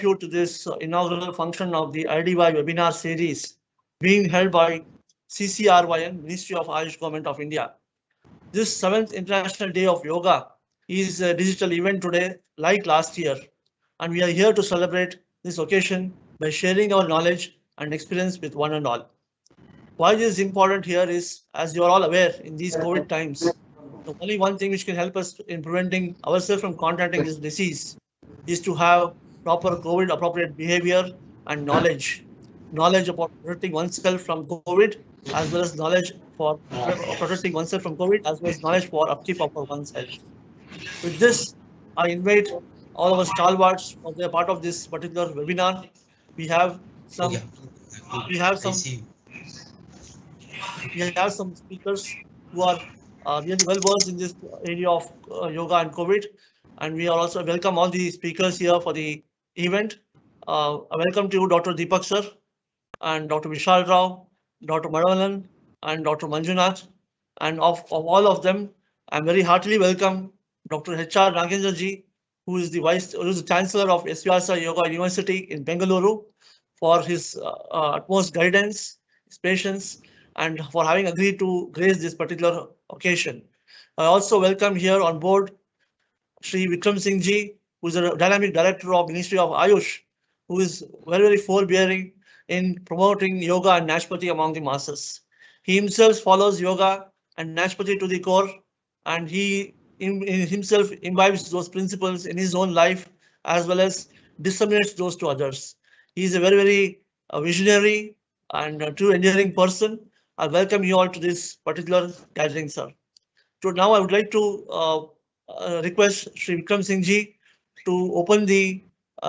you to this inaugural function of the IDY webinar series being held by CCRYN, Ministry of Ayush, Government of India. This 7th International Day of Yoga is a digital event today, like last year, and we are here to celebrate this occasion by sharing our knowledge and experience with one and all. Why this is important here is, as you are all aware, in these COVID times, the only one thing which can help us in preventing ourselves from contracting this disease is to have proper COVID appropriate behavior and knowledge. Knowledge about protecting oneself from COVID, as well as knowledge for protecting oneself from COVID, as well as knowledge for upkeep of one's health. With this, I invite all our stalwarts for their part of this particular webinar. We have some, we have some, we have some speakers who are really well versed in this area of yoga and COVID, and we are also welcome all the speakers here for the event. I welcome to you, Dr. Deepak sir, and Dr. Vishal Rao, Dr. Madhavan, and Dr. Manjunath, and of all of them, I'm very heartily welcome Dr. H.R. Nagendra ji, who is the Chancellor of SVRSA Yoga University in Bengaluru, for his utmost guidance, his patience, and for having agreed to grace this particular occasion. I also welcome here on board Shri Vikram Singh ji, who is the Dynamic Director of Ministry of Ayush, who is very forbearing in promoting yoga and Nashpati among the masses. He himself follows yoga and Nashpati to the core, and he himself imbibes those principles in his own life, as well as disseminates those to others. He is a very visionary and a true engineering person. I welcome you all to this particular gathering, sir. So now I would like to request Shri Vikram Singh ji to open the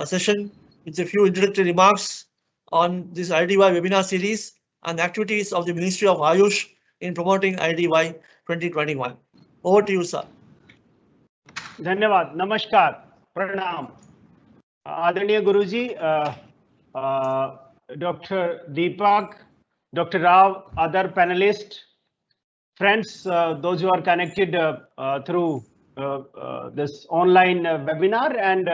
session with a few introductory remarks on this IDY webinar series and the activities of the Ministry of Ayush in promoting IDY 2021. Over to you, sir. धन्यवाद, नमस्कार, प्रणाम, आदरणीय गुरुजी, Dr. Deepak, Dr. Rao, other panelists, friends, those who are connected through this online webinar, and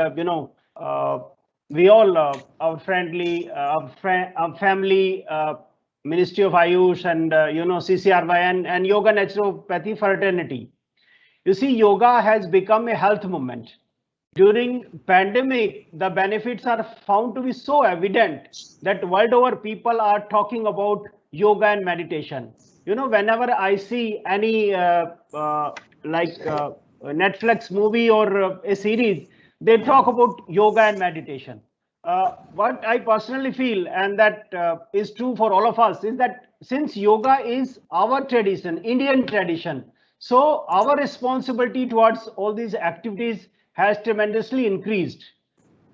we all, our friendly, our family, Ministry of Ayush, and CCRYN and Yoga Naturopathy Fraternity. You see, yoga has become a health movement. During pandemic, the benefits are found to be so evident that world over people are talking about yoga and meditation. Whenever I see any Netflix movie or a series, they talk about yoga and meditation. What I personally feel, and that is true for all of us, is that since yoga is our tradition, Indian tradition, so our responsibility towards all these activities has tremendously increased.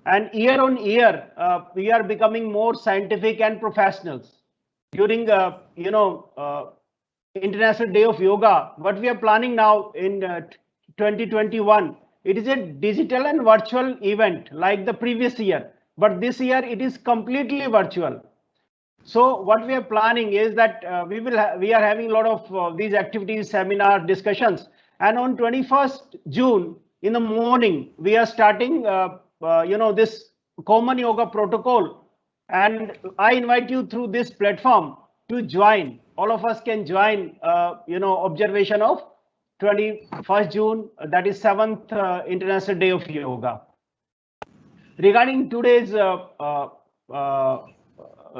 And year on year, we are becoming more scientific and professionals. During International Day of Yoga, what we are planning now in 2021, it is a digital and virtual event like the previous year, but this year it is completely virtual. So what we are planning is that we are having a lot of these activities, seminar discussions, and on 21st June in the morning we are starting this common yoga protocol, and I invite you through this platform to join. All of us can join observation of 21st June, that is 7th International Day of Yoga. Regarding today's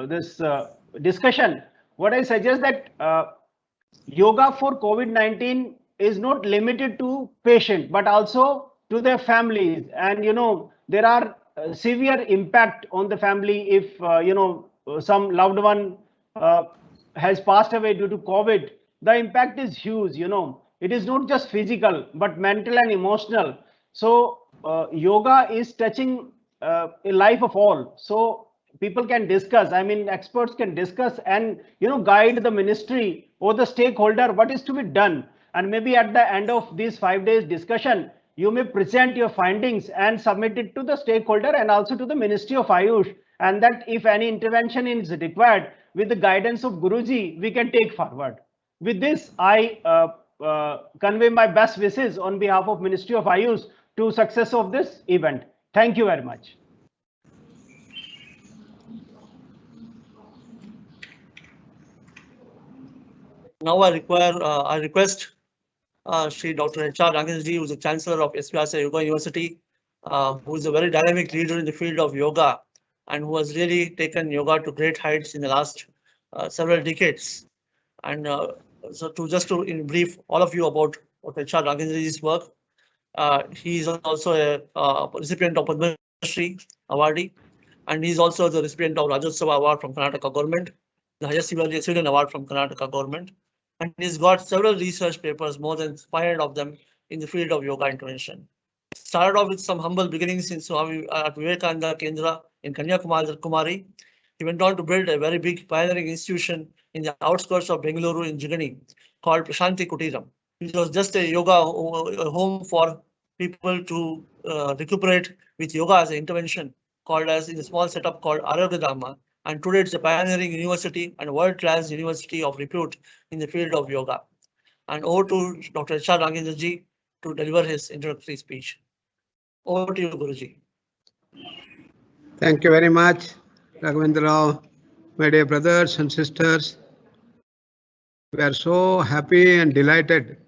this discussion, what I suggest that yoga for COVID-19 is not limited to patient, but also to their families. And there are severe impact on the family if some loved one has passed away due to COVID. The impact is huge. It is not just physical but mental and emotional. So yoga is touching a life of all. So people can discuss, experts can discuss and guide the ministry or the stakeholder what is to be done. And maybe at the end of this 5 days discussion, you may present your findings and submit it to the stakeholder and also to the Ministry of Ayush, and that if any intervention is required, with the guidance of Guruji, we can take forward. With this, I convey my best wishes on behalf of Ministry of Ayush to success of this event. Thank you very much. Now I request Shri Dr. H.R. Ranganji, who is the Chancellor of SPRC Yoga University, who is a very dynamic leader in the field of yoga and who has really taken yoga to great heights in the last several decades. And so in brief all of you about Dr. H.R. Ranganji's work. He is also a recipient of Padma Shri awardee, and he is also the recipient of Rajyotsava Award from Karnataka government, the highest civilian award from Karnataka government. And he's got several research papers, more than 500 of them, in the field of yoga intervention. Started off with some humble beginnings in Swami at Vivekananda Kendra in Kanyakumari. He went on to build a very big pioneering institution in the outskirts of Bengaluru in Jigani called Prashanti Kutiram. It was just a yoga home for people to recuperate with yoga as an intervention, called as in a small setup called Arogyadhama. And today it's a pioneering university and world-class university of repute in the field of yoga. And over to Dr. H.R. Ranganji to deliver his introductory speech. Over to you, Guruji. Thank you very much, Raghavendra Rao, my dear brothers and sisters. We are so happy and delighted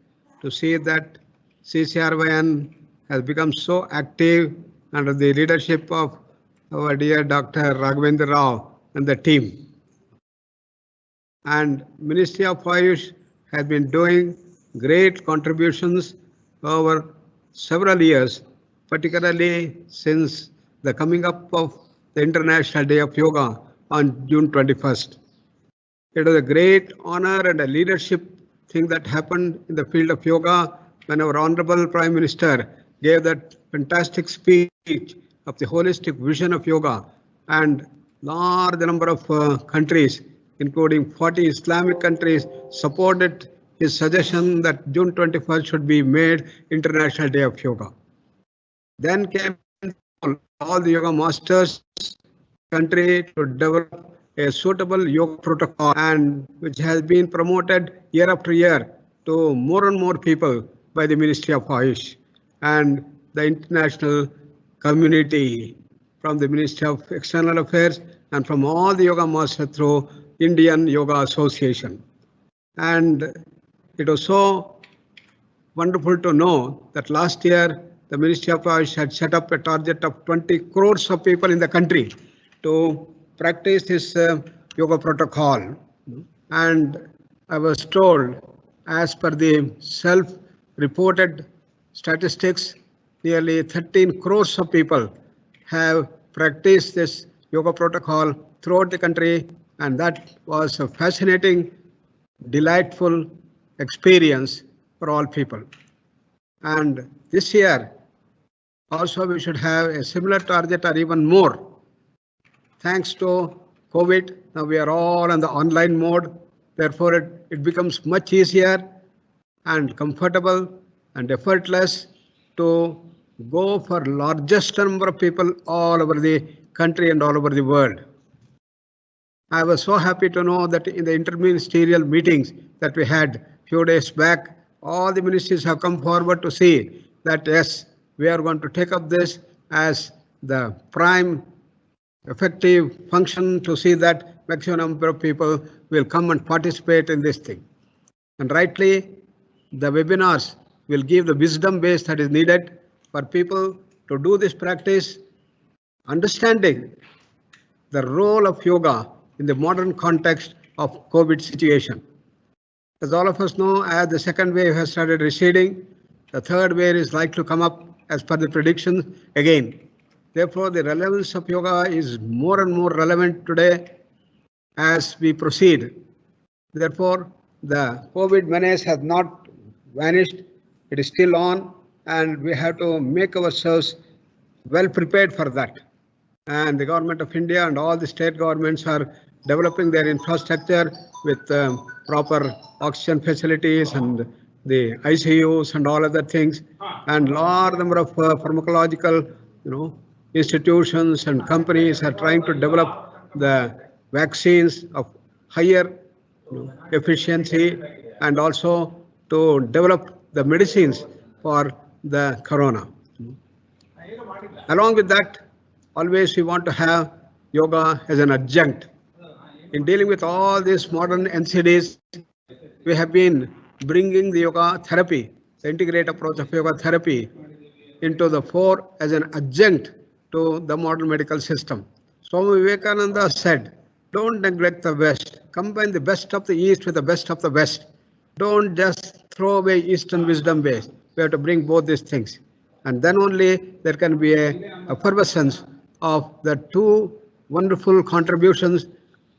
to see that CCRYN has become so active under the leadership of our dear Dr. Raghavendra Rao and the team. And Ministry of Ayush has been doing great contributions over several years, particularly since the coming up of the International Day of Yoga on June 21st. It was a great honor and a leadership thing that happened in the field of yoga when our Honorable Prime Minister gave that fantastic speech of the holistic vision of yoga, and large number of countries, including 40 Islamic countries, supported his suggestion that June 21st should be made International Day of Yoga. Then came all the yoga masters country to develop a suitable yoga protocol, and which has been promoted year after year to more and more people by the Ministry of Ayush and the international community from the Ministry of External Affairs and from all the yoga masters through Indian Yoga Association. And it was so wonderful to know that last year the Ministry of Ayush had set up a target of 20 crores of people in the country to practice this yoga protocol. And I was told, as per the self-reported statistics, nearly 13 crores of people have practiced this yoga protocol throughout the country, and that was a fascinating, delightful experience for all people. And this year also we should have a similar target or even more. Thanks to COVID, now we are all on the online mode. Therefore, it becomes much easier and comfortable and effortless to go for largest number of people all over the country and all over the world. I was so happy to know that in the interministerial meetings that we had a few days back, all the ministries have come forward to see that yes, we are going to take up this as the prime effective function to see that maximum number of people will come and participate in this thing. And rightly, the webinars will give the wisdom base that is needed for people to do this practice, understanding the role of yoga in the modern context of COVID situation. As all of us know, as the second wave has started receding, the third wave is likely to come up as per the predictions again. Therefore, the relevance of yoga is more and more relevant today as we proceed. Therefore, the COVID menace has not vanished. It is still on, and we have to make ourselves well prepared for that. And the Government of India and all the state governments are developing their infrastructure with proper oxygen facilities and the ICUs and all other things, and large number of pharmacological, institutions and companies are trying to develop the vaccines of higher efficiency and also to develop the medicines for the corona. Along with that, always we want to have yoga as an adjunct. In dealing with all these modern NCDs, we have been bringing the yoga therapy, the integrated approach of yoga therapy into the fore as an adjunct to the modern medical system. Swami Vivekananda said, don't neglect the West. Combine the best of the East with the best of the West. Don't just throw away Eastern wisdom base. We have to bring both these things. And then only there can be a effervescence of the two wonderful contributions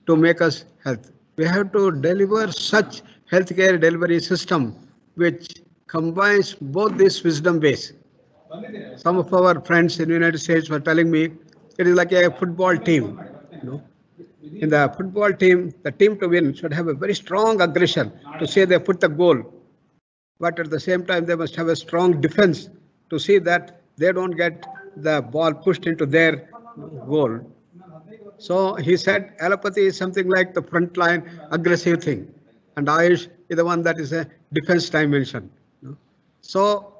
to make us health. We have to deliver such healthcare delivery system which combines both this wisdom base. Some of our friends in the United States were telling me it is like a football team. In the football team, the team to win should have a very strong aggression to say they put the goal. But at the same time, they must have a strong defense to see that they don't get the ball pushed into their goal. So he said allopathy is something like the frontline aggressive thing, and Ayush is the one that is a defense dimension. So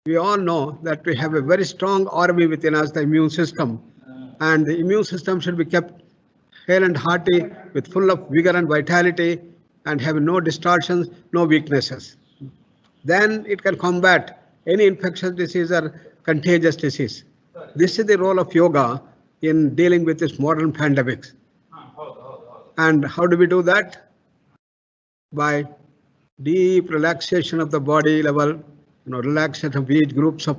we all know that we have a very strong army within us, the immune system, and the immune system should be kept hale and hearty with full of vigor and vitality and have no distortions, no weaknesses. Then it can combat any infectious disease or contagious disease. This is the role of yoga in dealing with this modern pandemics. And how do we do that? By deep relaxation of the body level, relaxation of each groups of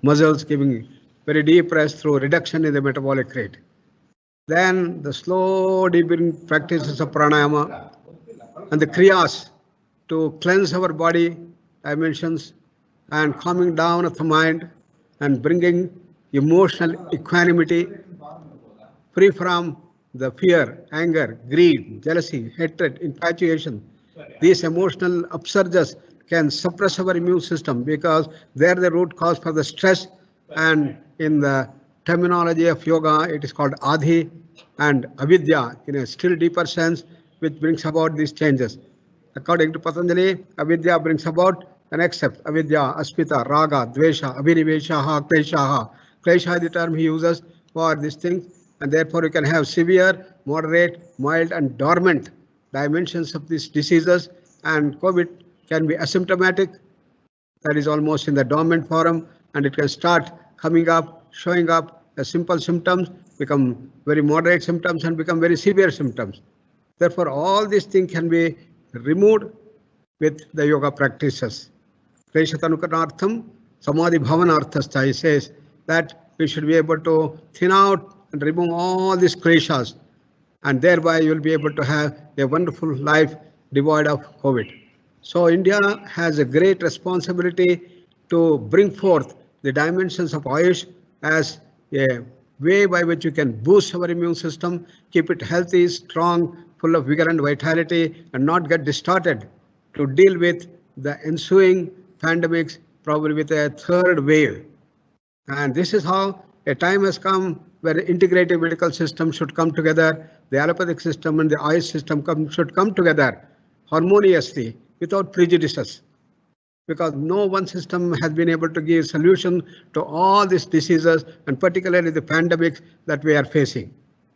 muscles, giving very deep rest through reduction in the metabolic rate. Then the slow deep breathing practices of pranayama and the kriyas to cleanse our body dimensions and calming down of the mind and bringing emotional equanimity free from the fear, anger, greed, jealousy, hatred, infatuation. These emotional upsurges can suppress our immune system because they are the root cause for the stress, and in the terminology of yoga it is called adhi and avidya in a still deeper sense, which brings about these changes. According to Patanjali, avidya brings about the next step: avidya, aspita, raga, dvesha, abhiniveshaha, kleshaha. Klesha is the term he uses for these things, and therefore you can have severe, moderate, mild and dormant dimensions of these diseases, and COVID can be asymptomatic, that is almost in the dormant form, and it can start coming up, showing up as simple symptoms, become very moderate symptoms and become very severe symptoms. Therefore, all these things can be removed with the yoga practices. Kleshatanukarnartham samadhi bhavanarthastha, he says that we should be able to thin out and remove all these kleshas, and thereby you will be able to have a wonderful life devoid of COVID. So India has a great responsibility to bring forth the dimensions of Ayush as a way by which you can boost our immune system, keep it healthy, strong, full of vigor and vitality, and not get distorted to deal with the ensuing pandemics, probably with a third wave. And this is how a time has come where the integrated medical system should come together, the allopathic system and the Ayush system should come together harmoniously without prejudices, because no one system has been able to give solution to all these diseases, and particularly the pandemics that we are facing.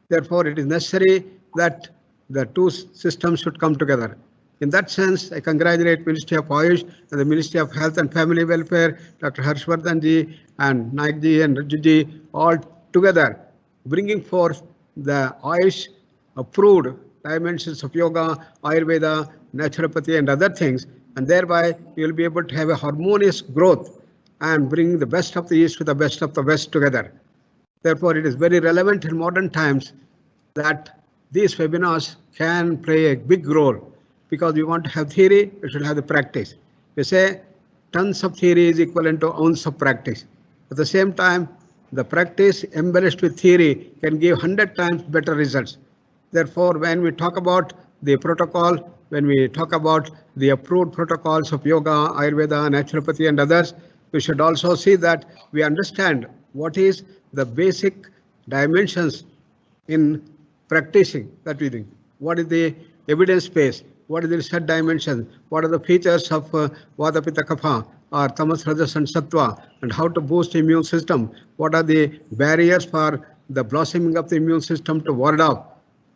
Therefore, it is necessary that the two systems should come together. In that sense, I congratulate Ministry of Ayush and the Ministry of Health and Family Welfare, Dr. Harshvardhan ji and Naik ji and Raju ji, all together bringing forth the Ayush approved dimensions of yoga, Ayurveda, naturopathy and other things, and thereby you will be able to have a harmonious growth and bring the best of the East with the best of the West together. Therefore, it is very relevant in modern times that these webinars can play a big role, because we want to have theory, we should have the practice. We say tons of theory is equivalent to ounce of practice. At the same time, the practice embellished with theory can give 100 times better results. Therefore, when we talk about the protocol, when we talk about the approved protocols of yoga, Ayurveda, naturopathy and others, we should also see that we understand what is the basic dimensions in practicing that we think. What is the evidence base? What is the research dimension? What are the features of Vata, Pitta, Kapha or Tamas, Rajas and Sattva, and how to boost the immune system? What are the barriers for the blossoming of the immune system to ward off?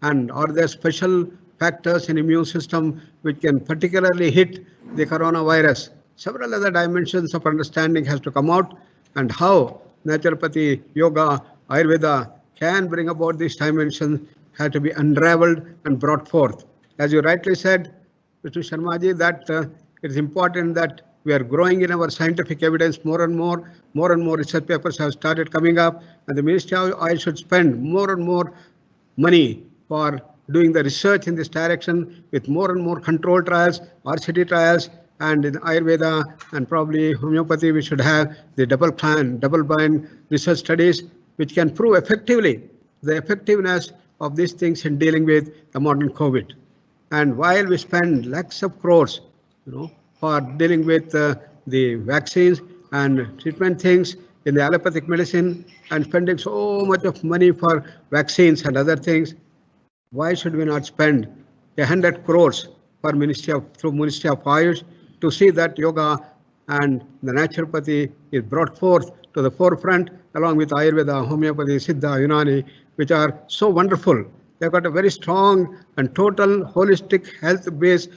And are there special factors in immune system which can particularly hit the coronavirus. Several other dimensions of understanding has to come out, and how naturopathy, yoga, Ayurveda can bring about these dimensions have to be unraveled and brought forth. As you rightly said, Mr. Sharmaji, that it is important that we are growing in our scientific evidence more and more research papers have started coming up, and the Ministry of Oil should spend more and more money for doing the research in this direction with more and more control trials, RCT trials, and in Ayurveda and probably homeopathy, we should have the double-blind research studies which can prove effectively the effectiveness of these things in dealing with the modern COVID. And while we spend lakhs of crores, for dealing with the vaccines and treatment things in the allopathic medicine, and spending so much of money for vaccines and other things, why should we not spend 100 crores for through Ministry of Ayush to see that yoga and the naturopathy is brought forth to the forefront, along with Ayurveda, homeopathy, Siddha, Unani, which are so wonderful. They've got a very strong and total holistic health-based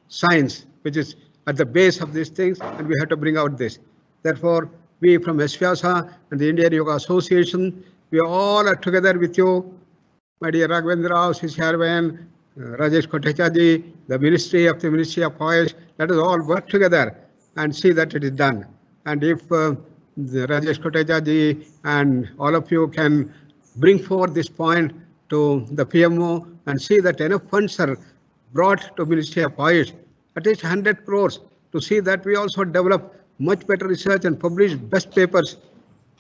science, which is at the base of these things, and we have to bring out this. Therefore, we from SVYASA and the Indian Yoga Association, we all are together with you, my dear Raghavendra Rao, Sisharvan, Rajesh Kotecha ji, the Ministry of Ayush. Let us all work together and see that it is done. And if the Rajesh Kotecha ji and all of you can bring forward this point to the PMO and see that enough funds are brought to Ministry of Ayush, at least 100 crores, to see that we also develop much better research and publish best papers,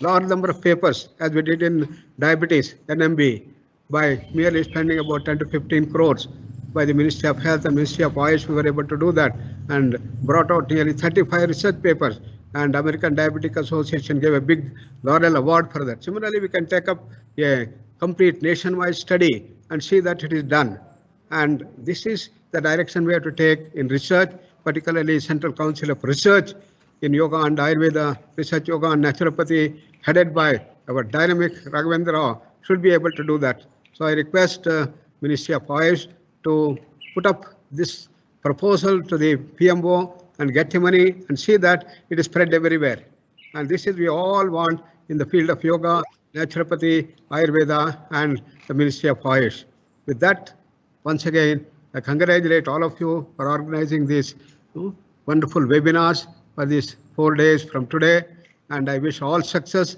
large number of papers, as we did in diabetes, NMB, by merely spending about 10 to 15 crores. By the Ministry of Health and Ministry of Ayush, we were able to do that and brought out nearly 35 research papers, and American Diabetic Association gave a big Laurel Award for that. Similarly, we can take up a complete nationwide study and see that it is done. And this is the direction we have to take in research, particularly Central Council of Research in Yoga and Ayurveda, Research Yoga and Naturopathy, headed by our dynamic Raghavendra Rao, should be able to do that. So I request Ministry of Ayush to put up this proposal to the PMO and get the money and see that it is spread everywhere. And this is we all want in the field of yoga, naturopathy, Ayurveda, and the Ministry of Ayush. With that, once again, I congratulate all of you for organizing these wonderful webinars for these 4 days from today, and I wish all success.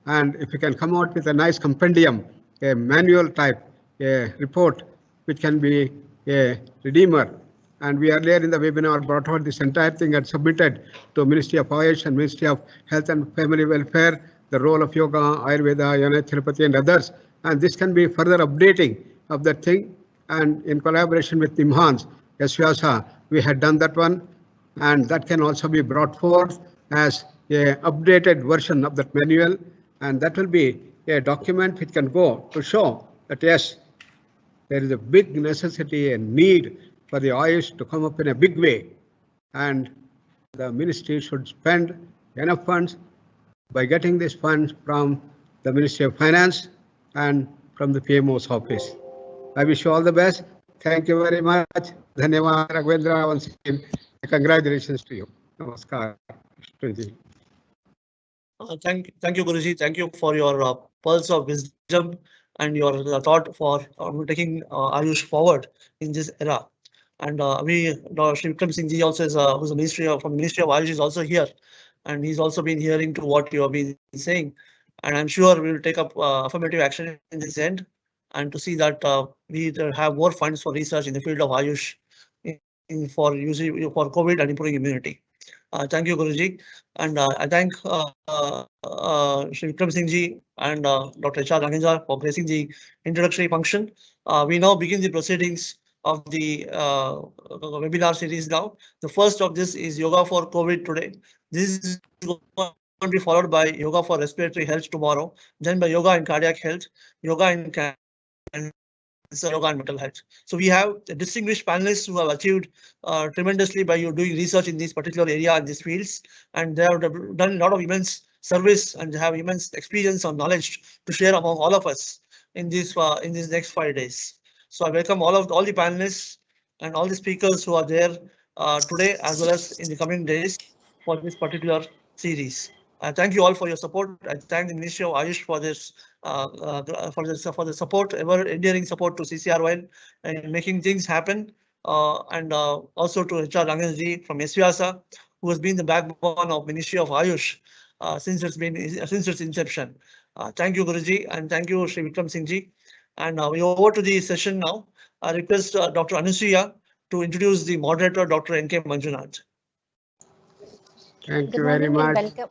And if you can come out with a nice compendium, a manual type, a report, which can be a redeemer. And we earlier in the webinar brought out this entire thing and submitted to Ministry of Ayush and Ministry of Health and Family Welfare, the role of yoga, Ayurveda, Yanatherapathy and others. And this can be further updating of that thing. And in collaboration with Nimhans, SVYASA, we had done that one. And that can also be brought forth as a updated version of that manual. And that will be a document which can go to show that yes, there is a big necessity and need for the Ayush to come up in a big way, and the ministry should spend enough funds by getting these funds from the Ministry of Finance and from the PMO's office. I wish you all the best. Thank you very much. Dhanyawad, Raghavendra, once again. Congratulations to you. Namaskar. Thank you, Guruji. Thank you for your pulse of wisdom and your thought for taking Ayush forward in this era. And Shri Vikram Singh ji also is who's the from the Ministry of Ayush is also here, and he's also been hearing to what you have been saying. And I'm sure we will take up affirmative action in this end, and to see that we have more funds for research in the field of Ayush for COVID and improving immunity. Thank you, Guruji, and I thank Shri Vikram Singh ji and Dr. H.R. Nagenjar for gracing the introductory function. We now begin the proceedings of the webinar series now. The first of this is Yoga for COVID today. This is going to be followed by Yoga for respiratory health tomorrow, then by Yoga and cardiac health, Yoga and cancer, Yoga and mental health. So we have distinguished panelists who have achieved tremendously by doing research in this particular area and these fields, and they have done a lot of immense service and have immense experience or knowledge to share among all of us in this next 5 days. So I welcome all the panelists and all the speakers who are there today as well as in the coming days for this particular series. I thank you all for your support. I thank the Ministry of Ayush for this for the support, ever enduring support to CCROL and making things happen. And also to HR Ranganji from SVIASA, who has been the backbone of Ministry of Ayush since its inception. Thank you, Guruji, and thank you, Shri Vikram Singh Ji. And we over to the session now. I request Dr. Anusuya to introduce the moderator, Dr. N.K. Manjunath. Thank Good you very morning and much. welcome.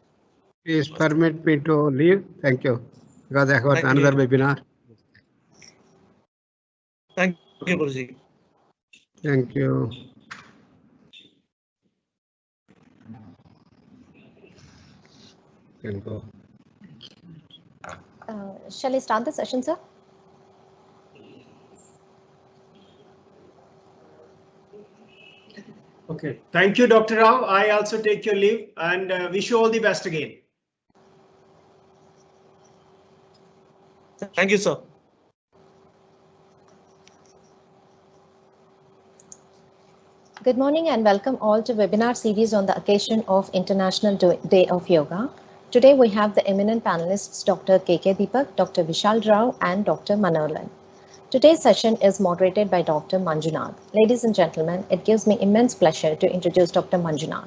Please permit me to leave. Thank you. Because I have got Thank you. another webinar. Thank you, Guruji. Thank you. Can go. Shall I start the session, sir? Okay. Thank you, Dr. Rao. I also take your leave and wish you all the best again. Thank you, sir. Good morning and welcome all to webinar series on the occasion of International Day of Yoga. Today we have the eminent panelists Dr. K.K. Deepak, Dr. Vishal Rao and Dr. Manolan. Today's session is moderated by Dr. Manjunath. Ladies and gentlemen, it gives me immense pleasure to introduce Dr. Manjunath.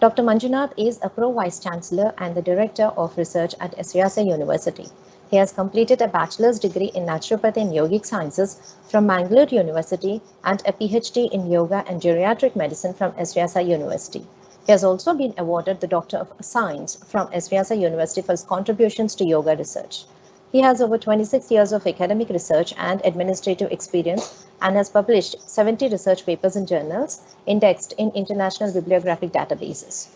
Dr. Manjunath is a Pro Vice Chancellor and the Director of Research at SVIASA University. He has completed a bachelor's degree in naturopathy and yogic sciences from Mangalore University and a PhD in yoga and geriatric medicine from SVIASA University. He has also been awarded the Doctor of Science from SVIASA University for his contributions to yoga research. He has over 26 years of academic research and administrative experience and has published 70 research papers in journals indexed in international bibliographic databases.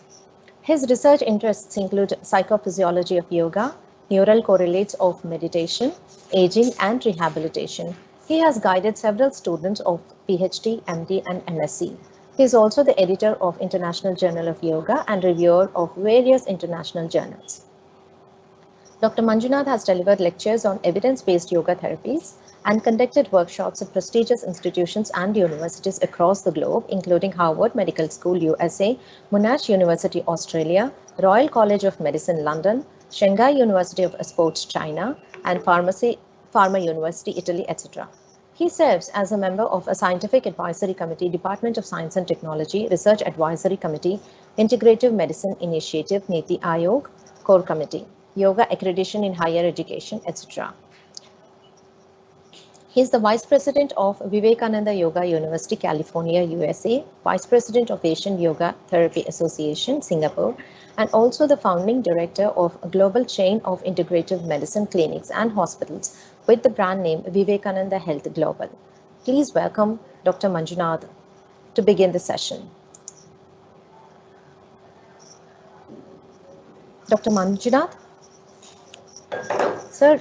His research interests include psychophysiology of yoga, neural correlates of meditation, aging and rehabilitation. He has guided several students of PhD, MD and MSc. He is also the editor of International Journal of Yoga and reviewer of various international journals. Dr. Manjunath has delivered lectures on evidence-based yoga therapies and conducted workshops at prestigious institutions and universities across the globe, including Harvard Medical School, USA, Monash University, Australia, Royal College of Medicine, London, Shanghai University of Sports, China, and Pharma University, Italy, etc. He serves as a member of a scientific advisory committee, Department of Science and Technology, Research Advisory Committee, Integrative Medicine Initiative, Niti Aayog, Core Committee, Yoga Accreditation in Higher Education, etc. He is the Vice President of Vivekananda Yoga University, California, USA, Vice President of Asian Yoga Therapy Association, Singapore, and also the founding director of a global chain of integrative medicine clinics and hospitals with the brand name Vivekananda Health Global. Please welcome Dr. Manjunath to begin the session. Dr. Manjunath? Sir.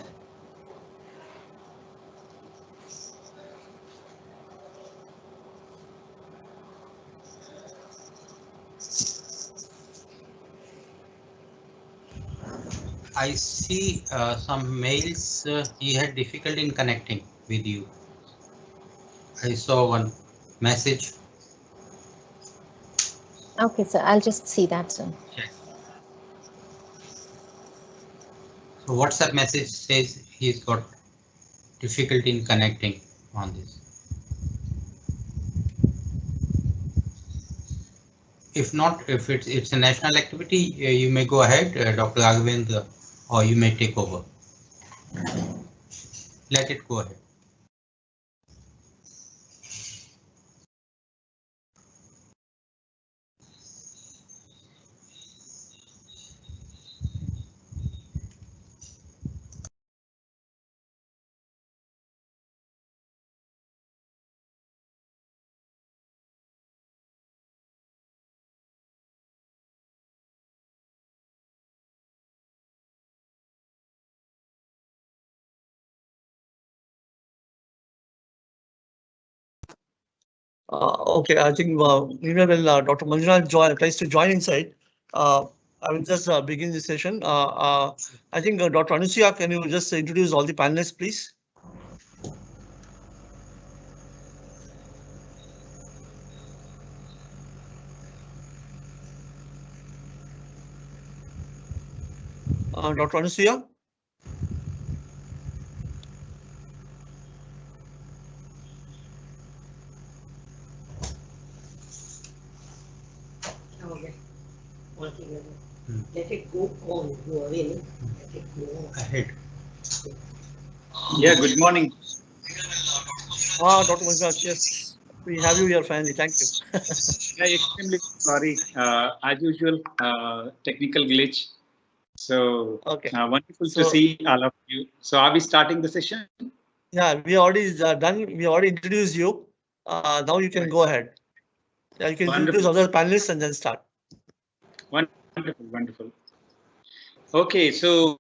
I see some mails. He had difficulty in connecting with you. I saw one message. Okay, sir. I'll just see that, sir. Check. So WhatsApp message says he's got difficulty in connecting on this. If not, if it's a national activity, you may go ahead, Dr. Raghavendra, or you may take over. Let it go ahead. Okay, I think meanwhile, Dr. Manjunath tries to join inside. I will just begin the session. I think Dr. Anusuya, can you just introduce all the panelists, please? Dr. Anusuya? Let it go on. You are in. Let it go on. Ahead. Yeah, good morning. Dr. Manjunath, yes, we have you here finally. Thank you. Yeah, extremely sorry. As usual, technical glitch. So Okay. wonderful So- to see all of you. So are we starting the session? Yeah, we already done. We already introduced you. Now you can go ahead. Yeah, you can introduce Wonderful. other panelists and then start. Wonderful, wonderful. Okay, so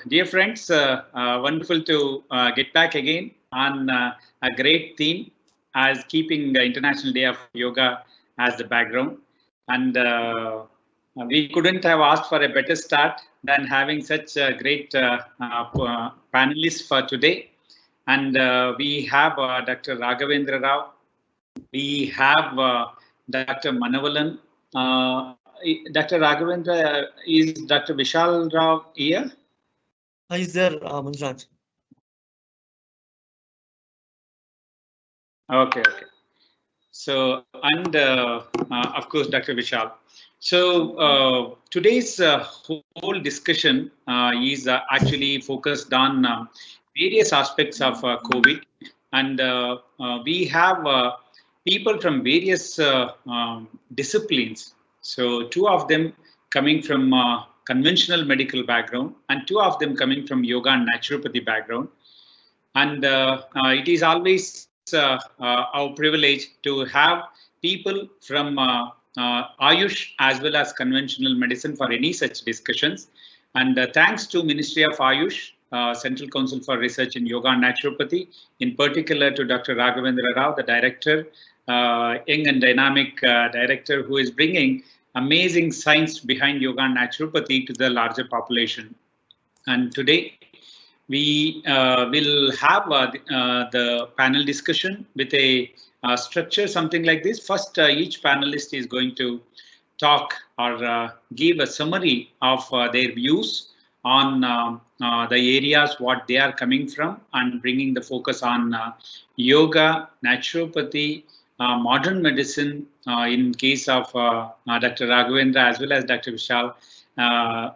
dear friends, wonderful to get back again on a great theme as keeping the International Day of Yoga as the background. And we couldn't have asked for a better start than having such a great panelists for today. And we have Dr. Raghavendra Rao, we have Dr. Manavalan. Dr. Raghavendra, is Dr. Vishal Rao here? He's there, Manjunath. Okay, okay. So, and of course, Dr. Vishal. So today's whole discussion is actually focused on various aspects of COVID, and we have people from various disciplines. So two of them coming from conventional medical background, and two of them coming from yoga and naturopathy background. And it is always our privilege to have people from Ayush as well as conventional medicine for any such discussions. And thanks to Ministry of Ayush, Central Council for Research in Yoga and Naturopathy, in particular to Dr. Raghavendra Rao, the director, young and dynamic director who is bringing amazing science behind yoga and naturopathy to the larger population. And today, we will have the panel discussion with a structure, something like this. First, each panelist is going to talk or give a summary of their views on the areas what they are coming from and bringing the focus on yoga, naturopathy, modern medicine in case of Dr. Raghavendra as well as Dr. Vishal,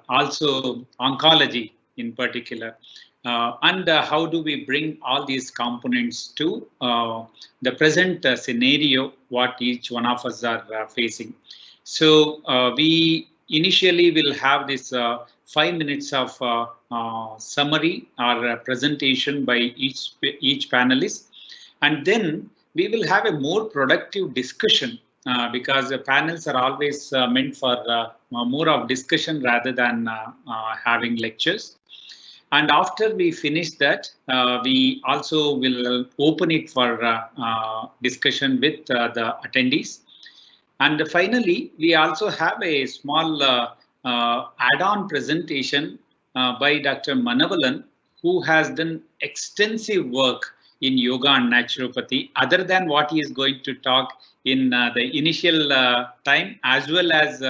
also oncology in particular. And how do we bring all these components to the present scenario what each one of us are facing. So we initially will have this 5 minutes of summary or presentation by each panelist, and then we will have a more productive discussion because the panels are always meant for more of discussion rather than having lectures. And after we finish that, we also will open it for discussion with the attendees. And finally, we also have a small add-on presentation by Dr. Manavalan, who has done extensive work in yoga and naturopathy, other than what he is going to talk in the initial time, as well as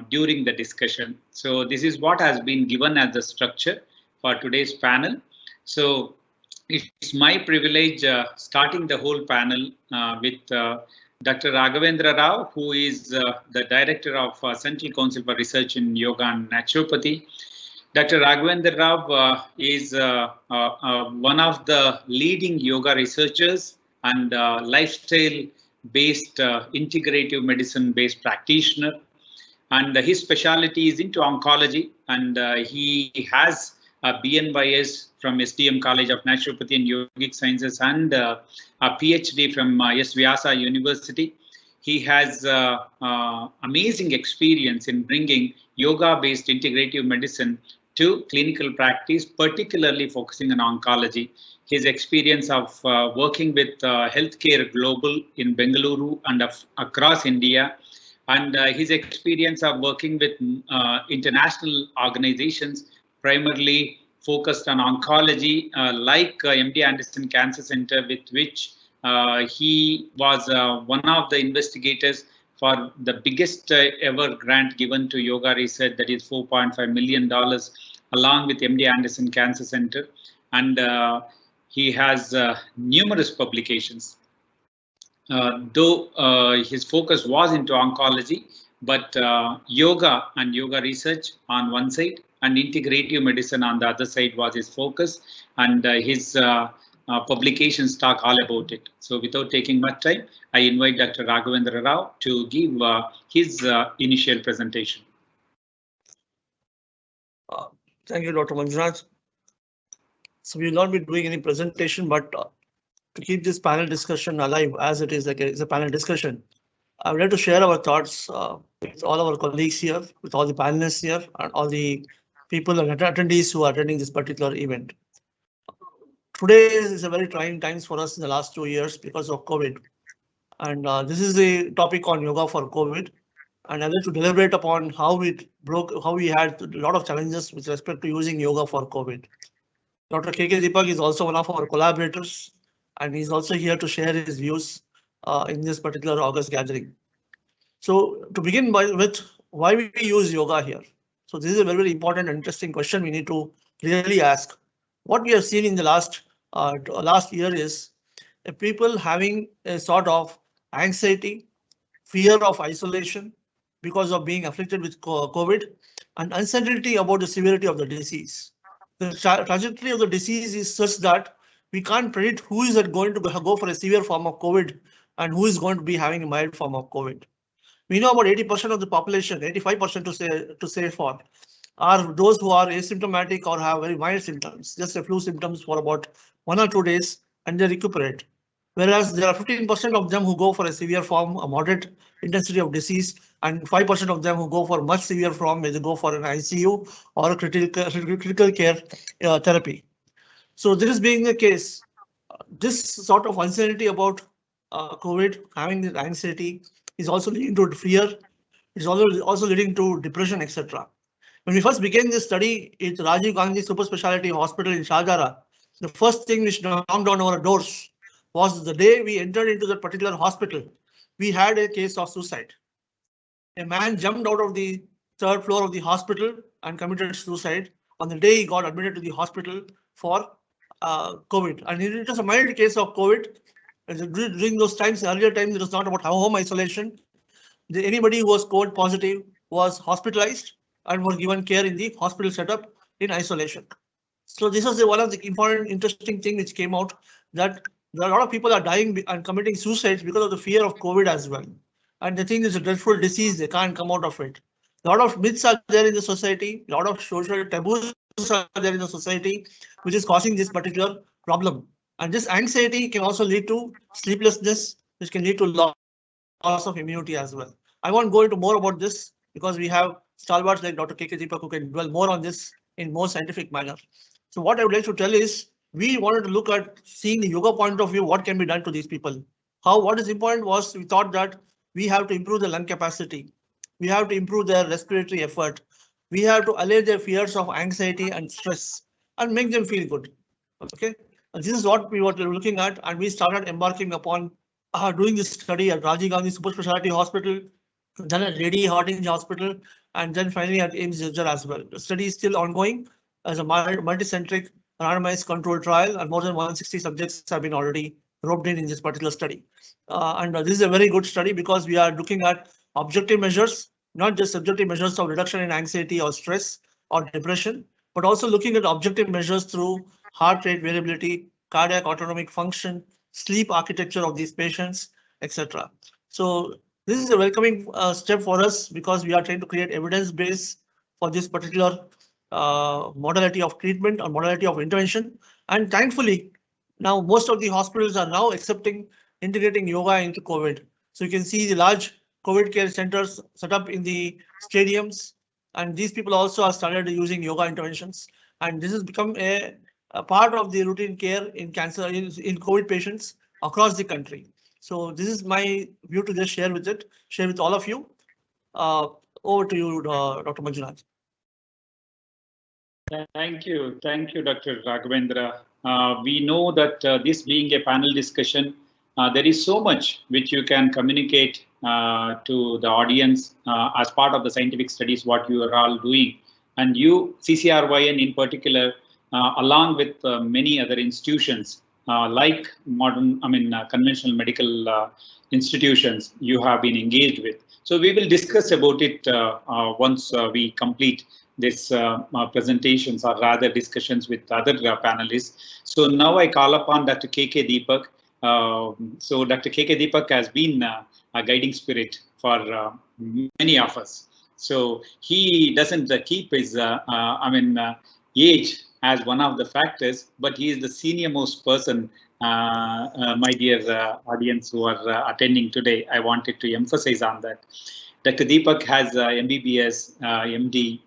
during the discussion. So this is what has been given as the structure for today's panel. So it's my privilege starting the whole panel with Dr. Raghavendra Rao, who is the director of Central Council for Research in Yoga and Naturopathy. Dr. Raghavendra Rao is one of the leading yoga researchers and lifestyle-based integrative medicine-based practitioner. And his specialty is into oncology, and he has a BNYS from SDM College of Naturopathy and Yogic Sciences and a PhD from S. Vyasa University. He has amazing experience in bringing yoga-based integrative medicine to clinical practice, particularly focusing on oncology. His experience of working with Healthcare Global in Bengaluru and across India, and his experience of working with international organizations, primarily focused on oncology, like MD Anderson Cancer Center, with which he was one of the investigators for the biggest ever grant given to yoga research, that is $4.5 million, along with MD Anderson Cancer Center. And he has numerous publications. Though his focus was into oncology, but yoga and yoga research on one side and integrative medicine on the other side was his focus, and his publications talk all about it. So without taking much time, I invite Dr. Raghavendra Rao to give his initial presentation. Thank you, Dr. Manjunath. So we will not be doing any presentation, but to keep this panel discussion alive as it is, like it's a panel discussion, I would like to share our thoughts with all our colleagues here, with all the panelists here, and all the people and attendees who are attending this particular event. Today is a very trying times for us in the last 2 years because of COVID. And this is the topic on yoga for COVID. And I would like to deliberate upon how we had a lot of challenges with respect to using yoga for COVID. Dr. KK Deepak is also one of our collaborators, and he's also here to share his views in this particular August gathering. So to begin with, why we use yoga here? So this is a very, very important and interesting question we need to really ask. What we have seen in the last year is people having a sort of anxiety, fear of isolation because of being afflicted with COVID, and uncertainty about the severity of the disease. The trajectory of the disease is such that we can't predict who is going to go for a severe form of COVID and who is going to be having a mild form of COVID. We know about 80% of the population, 85% to say for, are those who are asymptomatic or have very mild symptoms, just a flu symptoms for about 1 or 2 days, and they recuperate. Whereas there are 15% of them who go for a severe form, a moderate intensity of disease, and 5% of them who go for much severe form, they go for an ICU or a critical care therapy. So this being the case, this sort of uncertainty about COVID, having this anxiety, is also leading to fear. It's also leading to depression, etc. When we first began this study at Rajiv Gandhi Super Speciality Hospital in Shahjara, the first thing which knocked on our doors was the day we entered into that particular hospital, we had a case of suicide. A man jumped out of the 3rd floor of the hospital and committed suicide on the day he got admitted to the hospital for COVID. And it was a mild case of COVID. During those times, earlier times, it was not about home isolation. Anybody who was COVID positive was hospitalized and were given care in the hospital setup in isolation. So this was one of the important, interesting thing which came out, that there are a lot of people are dying and committing suicides because of the fear of COVID as well. And they think it's a dreadful disease, they can't come out of it. A lot of myths are there in the society, a lot of social taboos are there in the society, which is causing this particular problem. And this anxiety can also lead to sleeplessness, which can lead to loss of immunity as well. I won't go into more about this because we have stalwarts like Dr. KK Deepak who can dwell more on this in more scientific manner. So what I would like to tell is, we wanted to look at seeing the yoga point of view, what can be done to these people. What is important was, we thought that we have to improve the lung capacity. We have to improve their respiratory effort. We have to allay their fears of anxiety and stress and make them feel good. Okay, and this is what we were looking at, and we started embarking upon doing this study at Rajiv Gandhi Super Speciality Hospital, then at Lady Hardinge Hospital, and then finally at AIIMS Jhajjar as well. The study is still ongoing as a multicentric randomized controlled trial, and more than 160 subjects have been already roped in this particular study. And this is a very good study because we are looking at objective measures, not just subjective measures of reduction in anxiety or stress or depression, but also looking at objective measures through heart rate variability, cardiac autonomic function, sleep architecture of these patients, etc. So this is a welcoming step for us because we are trying to create evidence base for this particular modality of treatment or modality of intervention. And thankfully, now most of the hospitals are now accepting integrating yoga into COVID. So you can see the large COVID care centers set up in the stadiums, and these people also have started using yoga interventions. And this has become a part of the routine care in cancer in COVID patients across the country. So this is my view to just share with all of you. Over to you, Dr. Manjunath. Thank you, Dr. Raghavendra. We know that this being a panel discussion, there is so much which you can communicate to the audience as part of the scientific studies what you are all doing, and you CCRYN in particular, along with many other institutions like conventional medical institutions you have been engaged with. So we will discuss about it once we complete this presentations, or rather discussions with other panelists. So now I call upon Dr. KK Deepak. So Dr. KK Deepak has been a guiding spirit for many of us. So he doesn't keep his age as one of the factors, but he is the senior most person, my dear audience who are attending today. I wanted to emphasize on that. Dr. Deepak has MBBS, MD,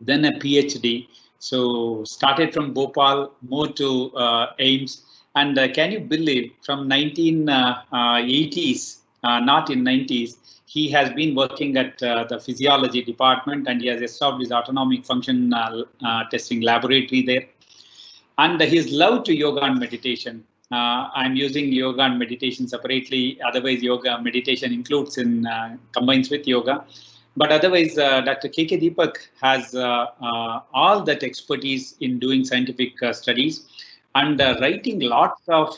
then a PhD. So started from Bhopal, moved to AIIMS. And can you believe from 1980s, not in 90s, he has been working at the physiology department, and he has established autonomic function testing laboratory there. And his love to yoga and meditation. I'm using yoga and meditation separately. Otherwise, yoga meditation includes in combines with yoga. But otherwise, Dr. KK Deepak has all that expertise in doing scientific studies and writing lots of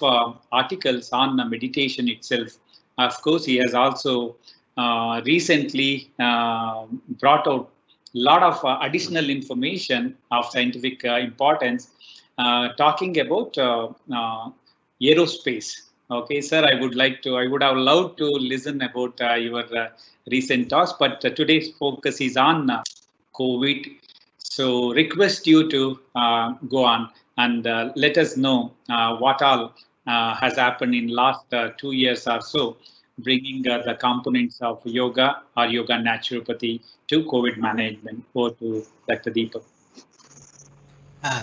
articles on meditation itself. Of course, he has also recently brought out a lot of additional information of scientific importance, talking about aerospace. Okay, sir, I would have loved to listen about your recent talks, but today's focus is on COVID. So request you to go on and let us know what all has happened in last 2 years or so, bringing the components of yoga or yoga naturopathy to COVID management. Over to Dr. Deepak.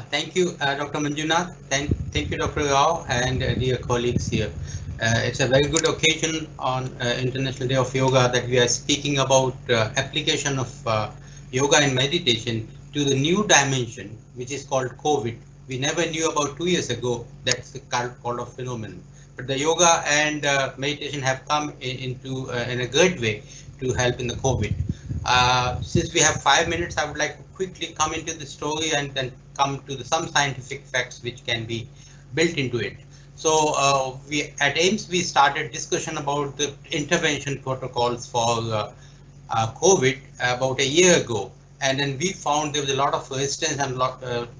Thank you, Dr. Manjunath. Thank you, Dr. Rao, and dear colleagues here. It's a very good occasion on International Day of Yoga that we are speaking about application of yoga and meditation to the new dimension, which is called COVID. We never knew about 2 years ago that's the called a phenomenon. But the yoga and meditation have come into in a good way to help in the COVID. Since we have 5 minutes, I would like to quickly come into the story and then come to some scientific facts which can be built into it. So we at AIIMS, we started discussion about the intervention protocols for COVID about a year ago. And then we found there was a lot of resistance and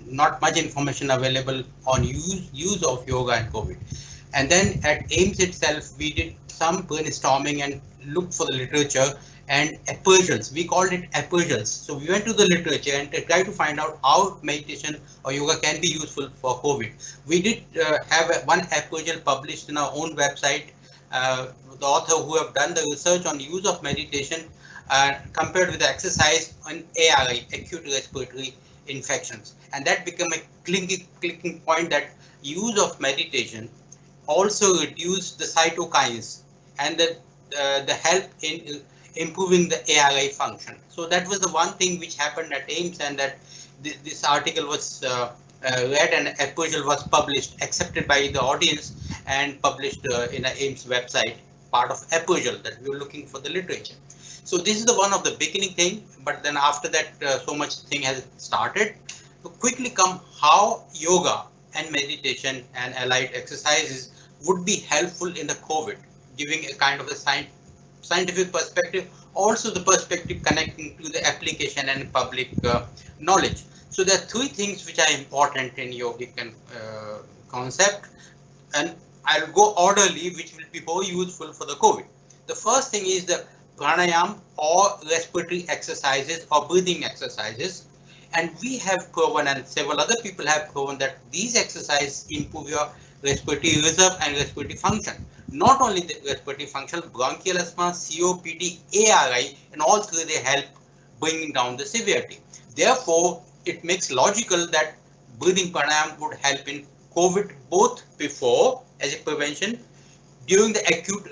not much information available on use of yoga and COVID. And then at AIIMS itself, we did some brainstorming and looked for the literature and appraisals. We called it appraisals. So we went to the literature and tried to find out how meditation or yoga can be useful for COVID. We did have one appraisal published in our own website. The author who have done the research on use of meditation compared with the exercise on ARI, acute respiratory infections. And that became a clicking point that use of meditation also reduced the cytokines and the help in improving the ARI function. So that was the one thing which happened at AIIMS, and that this article was read and appraisal was published, accepted by the audience and published in an AIIMS website, part of appraisal that we were looking for the literature. So this is the one of the beginning thing, but then after that so much thing has started. To quickly come how yoga and meditation and allied exercises would be helpful in the COVID, giving a kind of a scientific perspective, also the perspective connecting to the application and public knowledge. So there are three things which are important in yogic concept, and I'll go orderly, which will be more useful for the COVID. The first thing is the pranayam or respiratory exercises or breathing exercises. And we have proven, and several other people have proven, that these exercises improve your respiratory reserve and respiratory function. Not only the respiratory function, bronchial asthma, COPD, ARI, and all three they help bringing down the severity. Therefore, it makes logical that breathing pranayam would help in COVID both before as a prevention, during the acute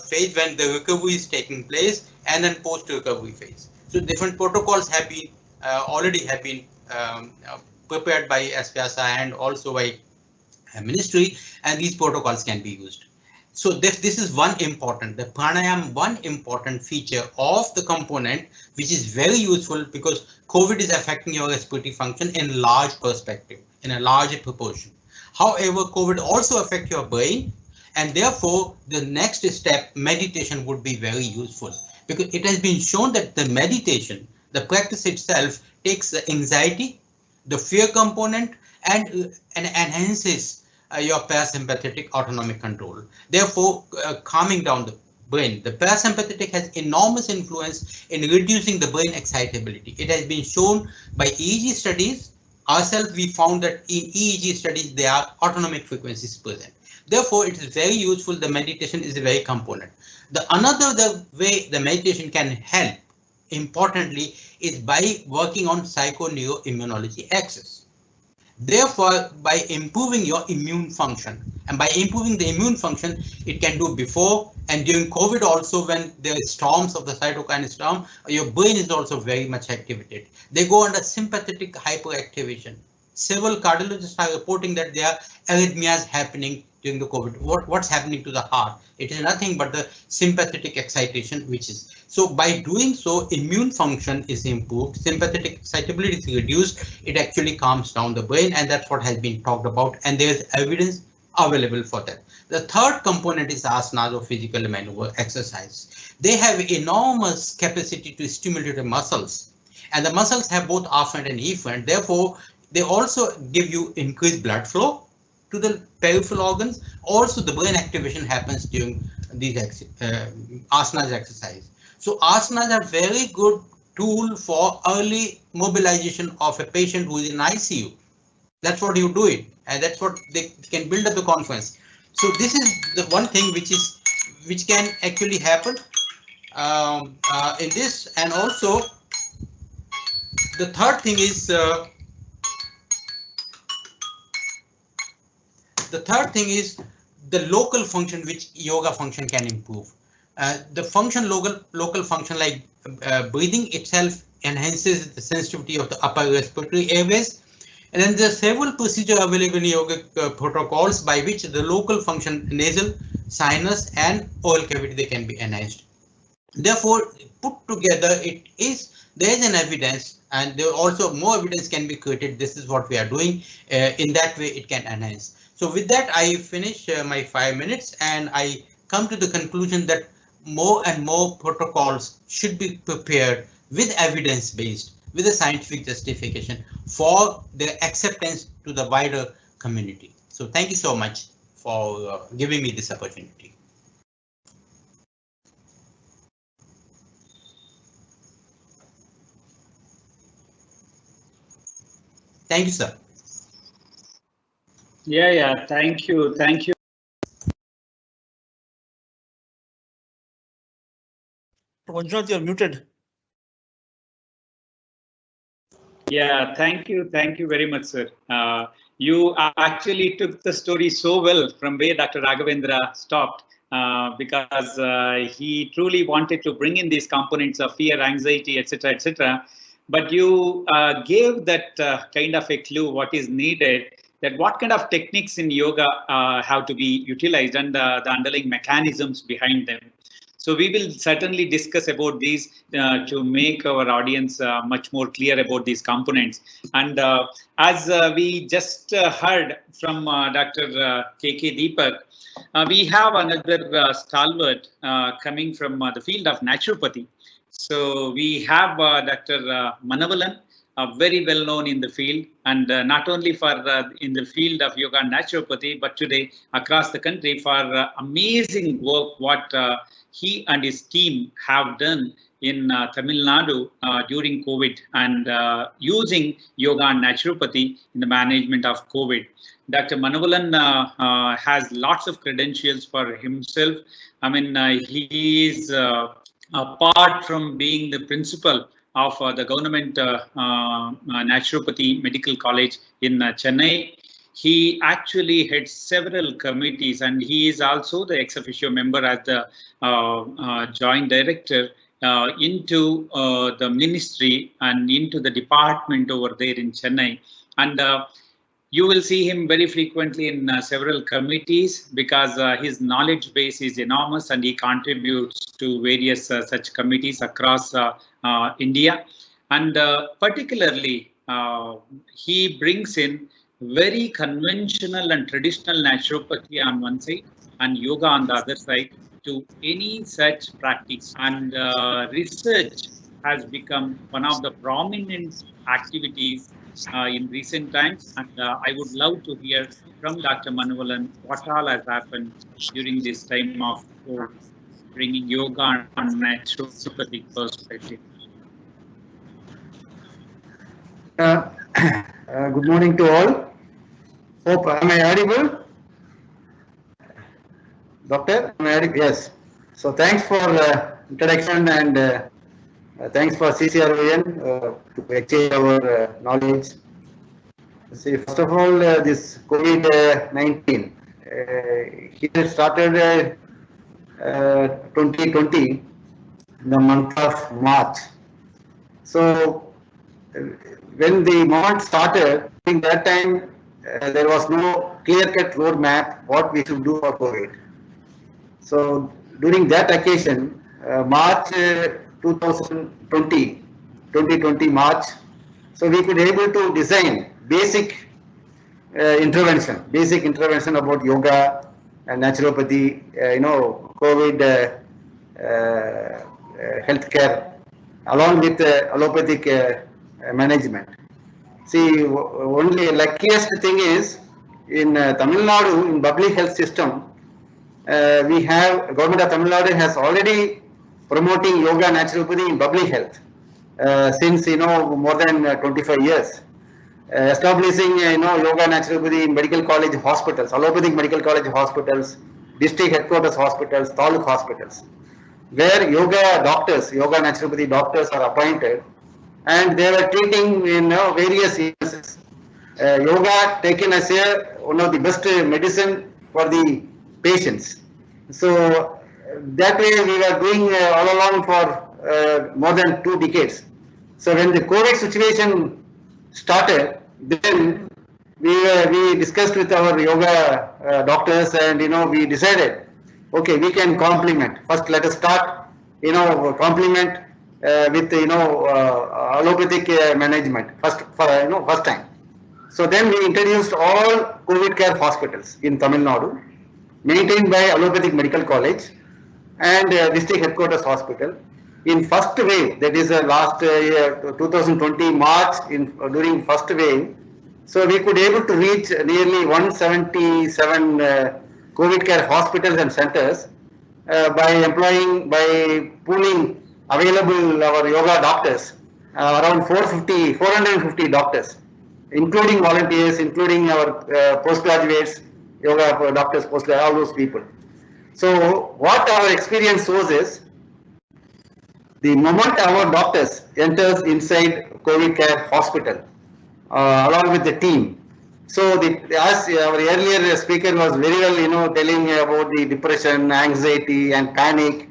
phase when the recovery is taking place, and then post-recovery phase. So different protocols have been already have been prepared by SVASA and also by ministry, and these protocols can be used. So this is one important, the pranayam, one important feature of the component, which is very useful because COVID is affecting your respiratory function in large perspective, in a larger proportion. However, COVID also affects your brain, and therefore the next step, meditation, would be very useful, because it has been shown that the meditation, the practice itself, takes the anxiety, the fear component, and enhances your parasympathetic autonomic control, therefore calming down the brain. The parasympathetic has enormous influence in reducing the brain excitability. It has been shown by EEG studies. Ourselves, we found that in EEG studies there are autonomic frequencies present. Therefore, it is very useful. The meditation is a very component. The way the meditation can help, importantly, is by working on psychoneuroimmunology axis. Therefore, by improving your immune function, and by improving the immune function, it can do before and during COVID also, when there are storms of the cytokine storm, your brain is also very much activated. They go under sympathetic hyperactivation. Several cardiologists are reporting that there are arrhythmias happening during the COVID. What's happening to the heart? It is nothing but the sympathetic excitation, which is. So by doing so, immune function is improved, sympathetic excitability is reduced, it actually calms down the brain, and that's what has been talked about, and there's evidence available for that. The third component is asanas, or physical maneuver exercise. They have enormous capacity to stimulate the muscles, and the muscles have both afferent and efferent. Therefore, they also give you increased blood flow to the peripheral organs. Also, the brain activation happens during these asanas exercise. So asanas are very good tool for early mobilization of a patient who is in ICU. That's what you do it, and that's what they can build up the confidence. So this is the one thing which can actually happen in this, and also the third thing is the local function, which yoga function can improve. The function, local function, like breathing itself enhances the sensitivity of the upper respiratory airways. And then there are several procedures available in yogic protocols by which the local function, nasal, sinus, and oral cavity, they can be enhanced. Therefore, put together, there is an evidence, and there also more evidence can be created. This is what we are doing. In that way, it can enhance. So with that, I finish my 5 minutes, and I come to the conclusion that more and more protocols should be prepared with evidence-based, with a scientific justification for their acceptance to the wider community. So thank you so much for giving me this opportunity. Thank you, sir. Yeah, thank you. Manjunath, you're muted. Yeah, thank you very much, sir. You actually took the story so well from where Dr. Raghavendra stopped, because he truly wanted to bring in these components of fear, anxiety, etc., etc. But you gave that kind of a clue what is needed, that what kind of techniques in yoga have to be utilized, and the underlying mechanisms behind them. So we will certainly discuss about these to make our audience much more clear about these components. And as we just heard from Dr. KK Deepak, we have another stalwart coming from the field of naturopathy. So we have Dr. Manavalan, very well known in the field, and not only for in the field of yoga and naturopathy, but today across the country for amazing work what he and his team have done in Tamil Nadu during COVID, and using yoga and naturopathy in the management of COVID. Dr. Manavalan has lots of credentials for himself. I mean, he is apart from being the principal of the government naturopathy medical college in Chennai, he actually heads several committees, and he is also the ex officio member as the joint director into the ministry and into the department over there in Chennai. And You will see him very frequently in several committees because his knowledge base is enormous and he contributes to various such committees across India. And particularly, he brings in very conventional and traditional naturopathy on one side and yoga on the other side to any such practice. And research has become one of the prominent activities in recent times, and I would love to hear from Dr. Manovalan what all has happened during this time of bringing yoga and naturopathic perspective. Good morning to all. Hope, am I audible? Doctor, am I audible? Yes. So thanks for introduction and thanks for CCRON to exchange our knowledge. See, first of all, this COVID-19 here started 2020 in the month of March. So when the month started, during that time there was no clear-cut roadmap what we should do for COVID. So during that occasion, March 2020 March, so we could able to design basic intervention about yoga and naturopathy, COVID healthcare, along with allopathic management. See, only luckiest thing is in Tamil Nadu, in public health system, we have government of Tamil Nadu has already promoting yoga naturopathy in public health since more than 25 years. Establishing yoga naturopathy in medical college hospitals, allopathic medical college hospitals, district headquarters hospitals, taluk hospitals, where yoga doctors, yoga naturopathy doctors are appointed, and they were treating various illnesses. Yoga taken as one of the best medicine for the patients. So that way we were doing all along for more than 2 decades. So when the COVID situation started, then we discussed with our yoga doctors, and we decided, okay, we can complement. First, let us start, complement with allopathic management first time. So then we introduced all COVID care hospitals in Tamil Nadu, maintained by allopathic medical college and district headquarters hospital. In first wave, that is last year 2020 March, during first wave, so we could able to reach nearly 177 COVID care hospitals and centers by pooling available our yoga doctors, around 450 doctors, including volunteers, including our postgraduates, yoga doctors, all those people. So what our experience shows is, the moment our doctors enters inside COVID care hospital, along with the team, so as our earlier speaker was very well, telling about the depression, anxiety, and panic.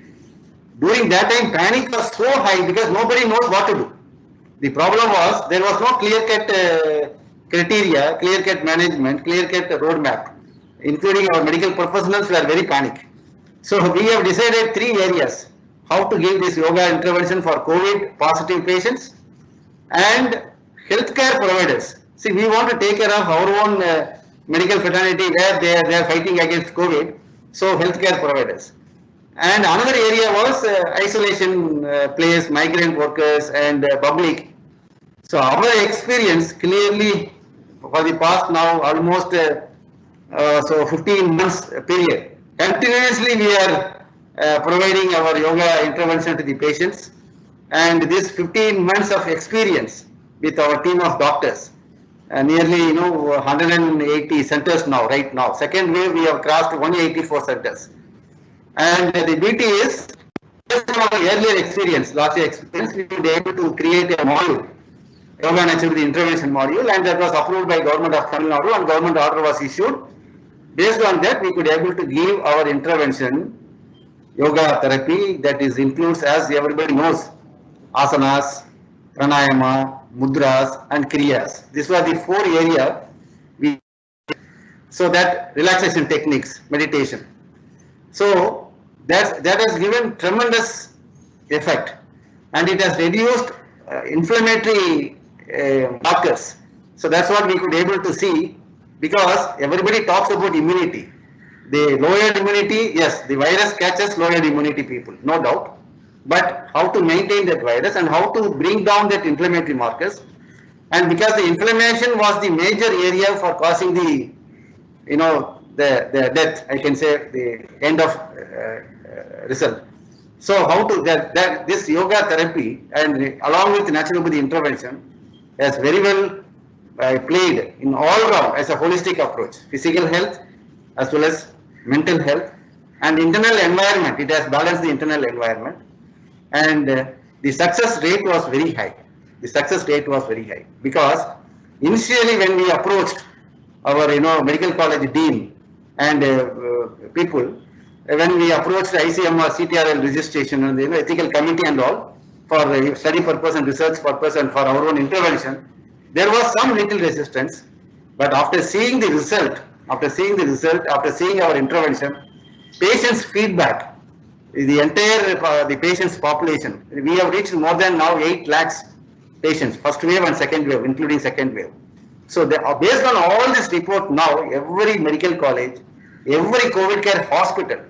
During that time, panic was so high because nobody knows what to do. The problem was there was no clear-cut criteria, clear-cut management, clear-cut roadmap, including our medical professionals were very panic. So we have decided 3 areas how to give this yoga intervention for COVID positive patients and healthcare providers. See, we want to take care of our own medical fraternity where they are fighting against COVID. So healthcare providers. And another area was isolation place, migrant workers and public. So our experience clearly for the past now almost 15 months period, continuously we are providing our yoga intervention to the patients, and this 15 months of experience with our team of doctors, nearly 180 centers now, right now. Second wave we have crossed 184 centers. And the beauty is, based on our earlier experience, last year experience, we were able to create a module, yoga naturopathy intervention module, and that was approved by government of Tamil Nadu, and government order was issued. Based on that, we could able to give our intervention, yoga therapy, that is includes, as everybody knows, asanas, pranayama, mudras, and kriyas. These were the 4 areas we So that relaxation techniques, meditation. So that has given tremendous effect, and it has reduced inflammatory markers. So that's what we could able to see, because everybody talks about immunity. The lowered immunity, yes, the virus catches lowered immunity people, no doubt. But how to maintain that virus and how to bring down that inflammatory markers. And because the inflammation was the major area for causing the, the death, I can say the end of result. So how to that this yoga therapy and along with naturopathy intervention has very well played in all round as a holistic approach, physical health as well as mental health and internal environment. It has balanced the internal environment, and the success rate was very high. The success rate was very high because initially when we approached our medical college dean and people, when we approached ICMR CTRL registration and the ethical committee and all for study purpose and research purpose and for our own intervention, there was some little resistance. But after seeing the result, after seeing our intervention, patients' feedback, the entire the patients' population, we have reached more than now 8 lakhs patients, first wave and second wave, including second wave. So based on all this report now, every medical college, every COVID care hospital,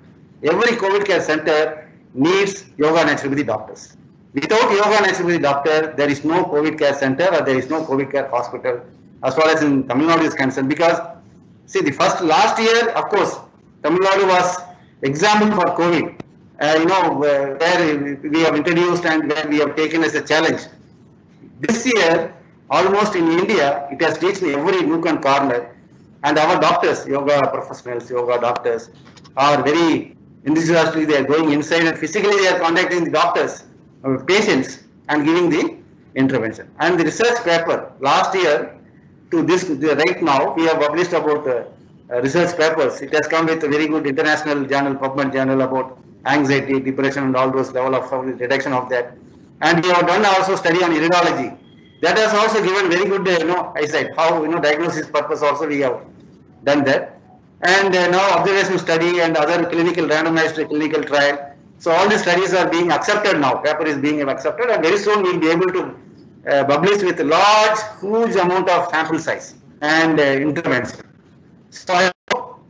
every COVID care center needs yoga naturopathy doctors. Without yoga naturopathy doctor, there is no COVID care center or there is no COVID care hospital as far as in Tamil Nadu is concerned. Because see, last year, of course, Tamil Nadu was example for COVID. Where we have introduced and where we have taken as a challenge. This year, almost in India, it has reached every nook and corner, and our doctors, yoga professionals, yoga doctors, are very enthusiastically. They are going inside and physically they are contacting the doctors, patients, and giving the intervention. And the research paper last year to this right now, we have published about research papers. It has come with a very good international journal, PubMed journal, about anxiety, depression, and all those level of reduction of that. And we have done also study on iridology. That has also given very good, eyesight. How diagnosis purpose also we have done that. And now observation study and other clinical randomized clinical trial. So all the studies are being accepted now. Paper is being accepted, and very soon we'll be able to publish with a large, huge amount of sample size and intervention. So I hope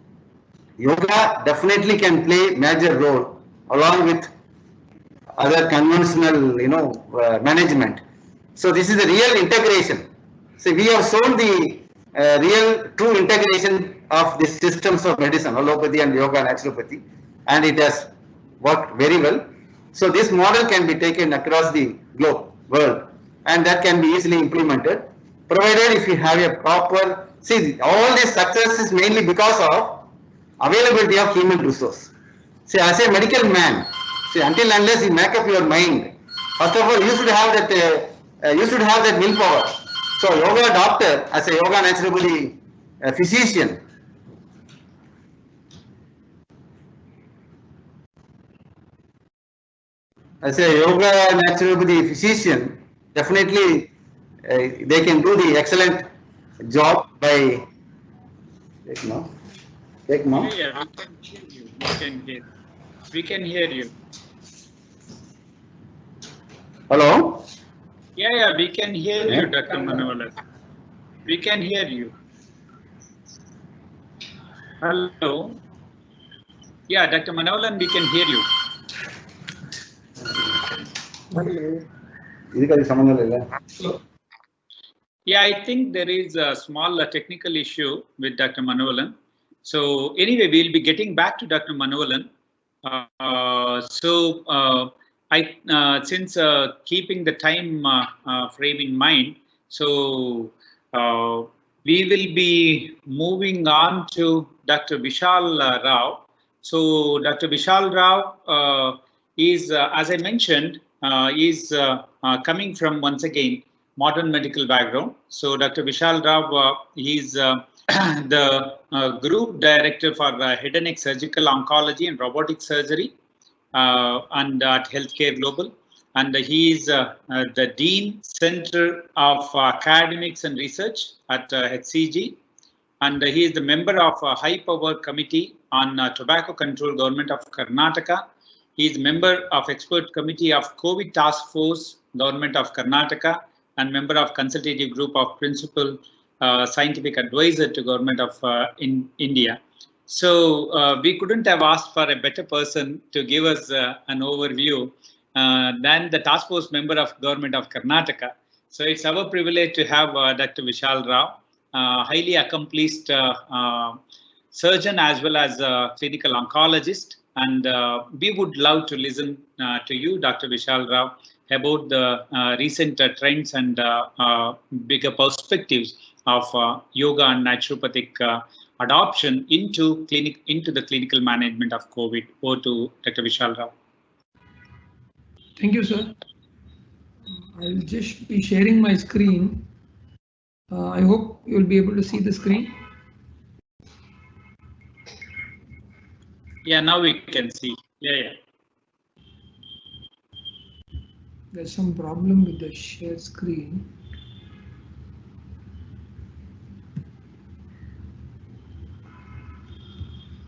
yoga definitely can play major role along with other conventional, management. So this is a real integration. So we have shown the real true integration of the systems of medicine, allopathy and yoga and naturopathy, and it has worked very well. So this model can be taken across the world, and that can be easily implemented, provided if you have a proper, see, all this success is mainly because of availability of human resource. See, as a medical man, see, until unless you make up your mind, first of all, you should have that willpower. So yoga doctor, as a yoga naturopathy physician, definitely they can do the excellent job by Yeah, we can hear you. Hello? Yeah, we can hear you, Dr. Manavalan. We can hear you. Hello? Yeah, Dr. Manavalan, we can hear you. Yeah, I think there is a small technical issue with Dr. Manavalan. So anyway, we'll be getting back to Dr. Manavalan. Since keeping the time frame in mind, so we will be moving on to Dr. Vishal Rao. So Dr. Vishal Rao is, as I mentioned, is coming from, once again, modern medical background. So Dr. Vishal Rao is the group director for head and neck surgical oncology and robotic surgery and at Healthcare Global, and he is the Dean Center of Academics and Research at HCG, and he is the member of a High Power Committee on Tobacco Control, Government of Karnataka. He is member of Expert Committee of COVID Task Force, Government of Karnataka, and member of Consultative Group of Principal Scientific Advisor to Government of India. So we couldn't have asked for a better person to give us an overview than the task force member of Government of Karnataka. So it's our privilege to have Dr. Vishal Rao, highly accomplished surgeon as well as a clinical oncologist. And we would love to listen to you, Dr. Vishal Rao, about the recent trends and bigger perspectives of yoga and naturopathic adoption into the clinical management of COVID. Over to Dr. Vishal Rao. Thank you, sir. I'll just be sharing my screen. I hope you'll be able to see the screen. Yeah, now we can see. Yeah. There's some problem with the share screen.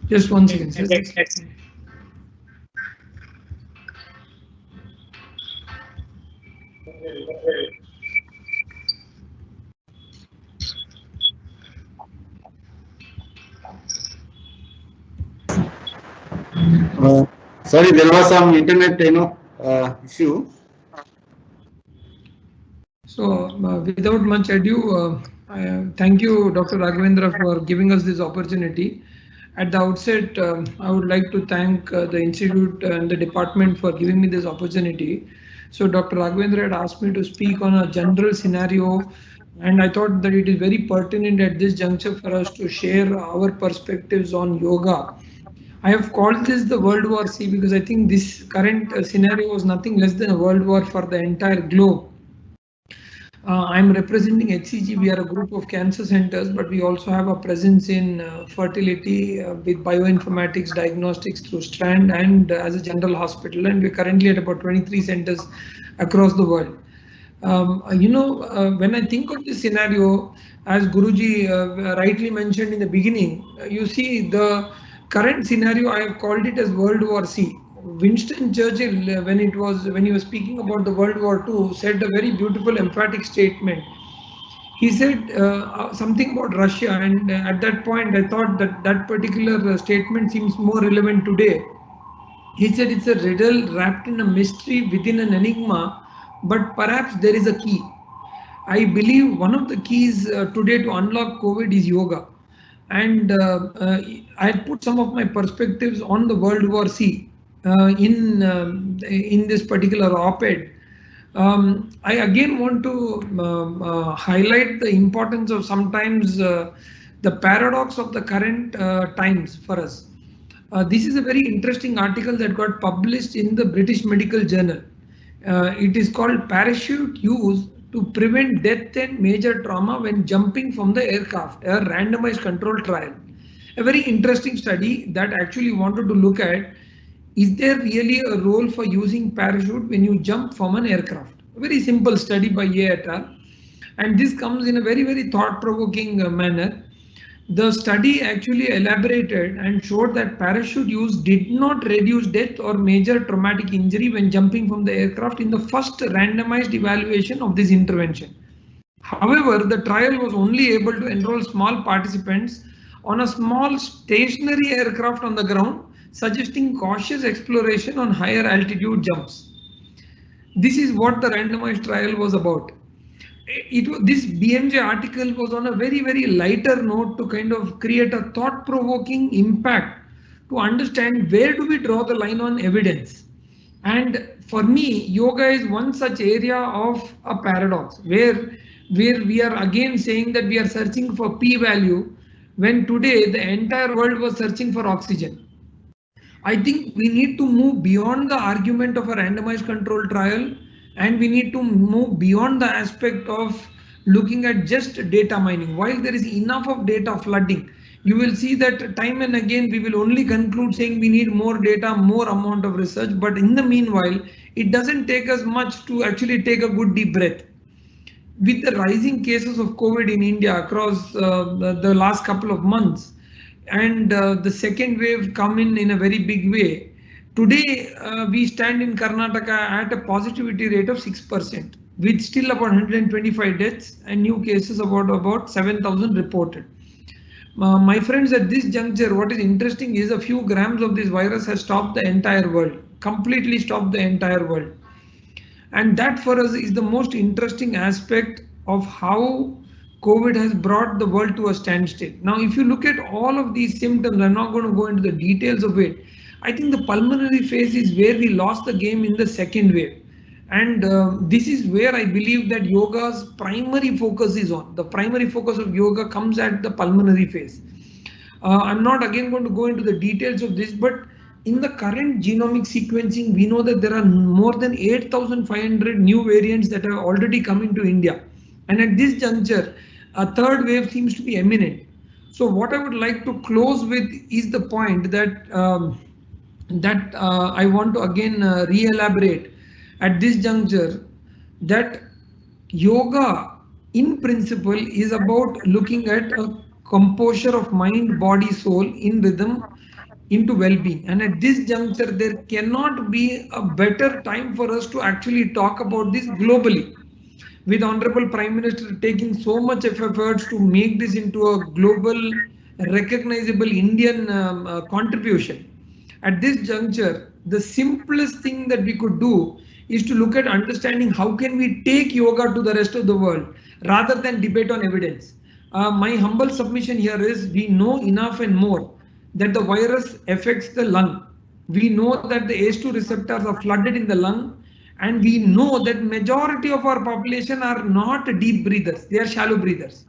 Just one second. Sorry, there was some internet, issue. So, without much ado, thank you, Dr. Raghavendra, for giving us this opportunity. At the outset, I would like to thank the Institute and the department for giving me this opportunity. So, Dr. Raghavendra had asked me to speak on a general scenario, and I thought that it is very pertinent at this juncture for us to share our perspectives on yoga. I have called this the World War C because I think this current scenario was nothing less than a world war for the entire globe. I'm representing HCG. We are a group of cancer centers, but we also have a presence in fertility with bioinformatics, diagnostics through Strand, and as a general hospital. And we're currently at about 23 centers across the world. When I think of this scenario, as Guruji rightly mentioned in the beginning, you see the current scenario, I have called it as World War C. Winston Churchill, when he was speaking about the World War II, said a very beautiful emphatic statement. He said something about Russia, and at that point I thought that particular statement seems more relevant today. He said it's a riddle wrapped in a mystery within an enigma, but perhaps there is a key. I believe one of the keys today to unlock COVID is yoga. And I put some of my perspectives on the World War C in this particular op-ed. I again want to highlight the importance of sometimes the paradox of the current times for us. This is a very interesting article that got published in the British Medical Journal. It is called Parachute Use to Prevent Death and Major Trauma When Jumping from the Aircraft, a randomized control trial. A very interesting study that actually wanted to look at, is there really a role for using parachute when you jump from an aircraft? A very simple study by Ye et al. And this comes in a very, very thought-provoking manner. The study actually elaborated and showed that parachute use did not reduce death or major traumatic injury when jumping from the aircraft in the first randomized evaluation of this intervention. However, the trial was only able to enroll small participants on a small stationary aircraft on the ground, suggesting cautious exploration on higher altitude jumps. This is what the randomized trial was about. This BMJ article was on a very, very lighter note to kind of create a thought-provoking impact to understand where do we draw the line on evidence. And for me, yoga is one such area of a paradox where we are again saying that we are searching for p-value when today the entire world was searching for oxygen. I think we need to move beyond the argument of a randomized control trial, and we need to move beyond the aspect of looking at just data mining. While there is enough of data flooding, you will see that time and again we will only conclude saying we need more data, more amount of research. But in the meanwhile, it doesn't take us much to actually take a good deep breath. with the rising cases of COVID in India across the last couple of months, and the second wave come in a very big way, today we stand in Karnataka at a positivity rate of 6%, with still about 125 deaths and new cases about 7,000 reported. My friends, at this juncture, what is interesting is a few grams of this virus has stopped the entire world, completely stopped the entire world. And that for us is the most interesting aspect of how COVID has brought the world to a standstill. Now, if you look at all of these symptoms, I'm not going to go into the details of it. I think the pulmonary phase is where we lost the game in the second wave. And this is where I believe that yoga's primary focus is on. The primary focus of yoga comes at the pulmonary phase. I'm not again going to go into the details of this, but in the current genomic sequencing, we know that there are more than 8,500 new variants that have already come into India. And at this juncture, a third wave seems to be imminent. So what I would like to close with is the point that I want to again re-elaborate at this juncture, that yoga in principle is about looking at a composure of mind, body, soul in rhythm into well-being. And at this juncture, there cannot be a better time for us to actually talk about this globally, with Honorable Prime Minister taking so much of efforts to make this into a global recognizable Indian contribution. At this juncture, the simplest thing that we could do is to look at understanding how can we take yoga to the rest of the world rather than debate on evidence. My humble submission here is we know enough and more that the virus affects the lung. We know that the ACE2 receptors are flooded in the lung, and we know that majority of our population are not deep breathers, they are shallow breathers.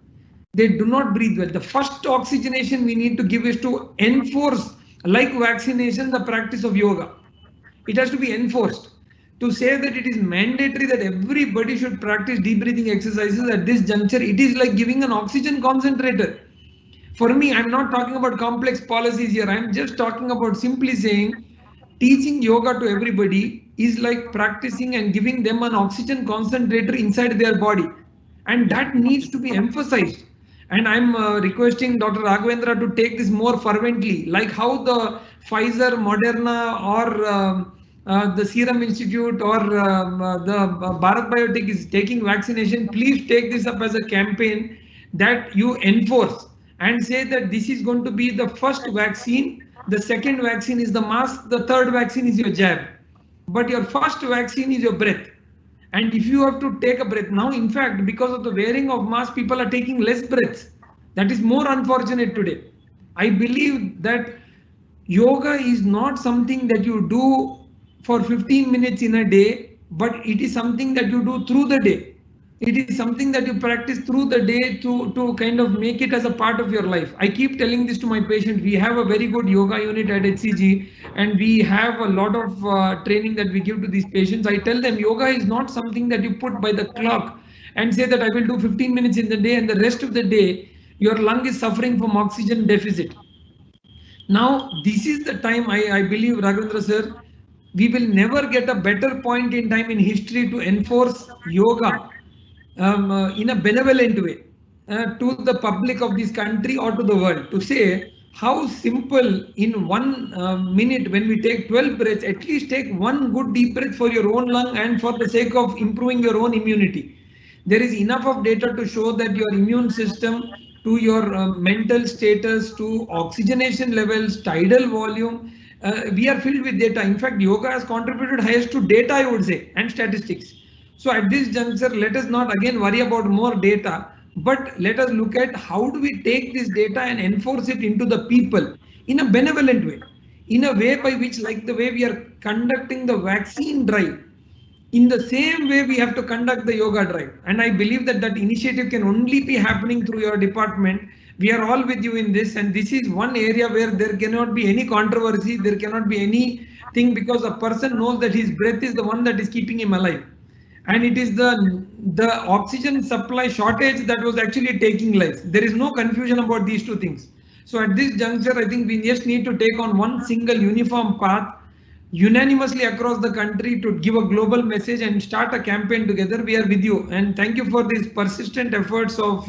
They do not breathe well. The first oxygenation we need to give is to enforce, like vaccination, the practice of yoga. It has to be enforced. To say that it is mandatory that everybody should practice deep breathing exercises at this juncture, it is like giving an oxygen concentrator. For me, I'm not talking about complex policies here. I'm just talking about simply saying teaching yoga to everybody is like practicing and giving them an oxygen concentrator inside their body. And that needs to be emphasized. And I'm requesting Dr. Raghavendra to take this more fervently, like how the Pfizer, Moderna, or the Serum Institute or the Bharat Biotech is taking vaccination. Please take this up as a campaign that you enforce and say that this is going to be the first vaccine. The second vaccine is the mask. The third vaccine is your jab. But your first vaccine is your breath. And if you have to take a breath now, in fact, because of the wearing of mask, people are taking less breaths. That is more unfortunate today. I believe that yoga is not something that you do for 15 minutes in a day, but it is something that you do through the day. It is something that you practice through the day to kind of make it as a part of your life. I keep telling this to my patients. We have a very good yoga unit at HCG, and we have a lot of training that we give to these patients. I tell them yoga is not something that you put by the clock and say that I will do 15 minutes in the day, and the rest of the day your lung is suffering from oxygen deficit. Now, this is the time I believe, Raghavendra sir, we will never get a better point in time in history to enforce yoga in a benevolent way to the public of this country or to the world, to say how simple in 1 minute when we take 12 breaths, at least take one good deep breath for your own lung and for the sake of improving your own immunity. There is enough of data to show that your immune system, to your mental status, to oxygenation levels, tidal volume, we are filled with data. In fact, yoga has contributed highest to data, I would say, and statistics. So at this juncture, let us not again worry about more data, but let us look at how do we take this data and enforce it into the people in a benevolent way, in a way by which, like the way we are conducting the vaccine drive, in the same way we have to conduct the yoga drive. And I believe that that initiative can only be happening through your department. We are all with you in this, and this is one area where there cannot be any controversy, there cannot be anything, because a person knows that his breath is the one that is keeping him alive. And it is the oxygen supply shortage that was actually taking lives. There is no confusion about these two things. So at this juncture, I think we just need to take on one single uniform path unanimously across the country to give a global message and start a campaign together. We are with you, and thank you for these persistent efforts of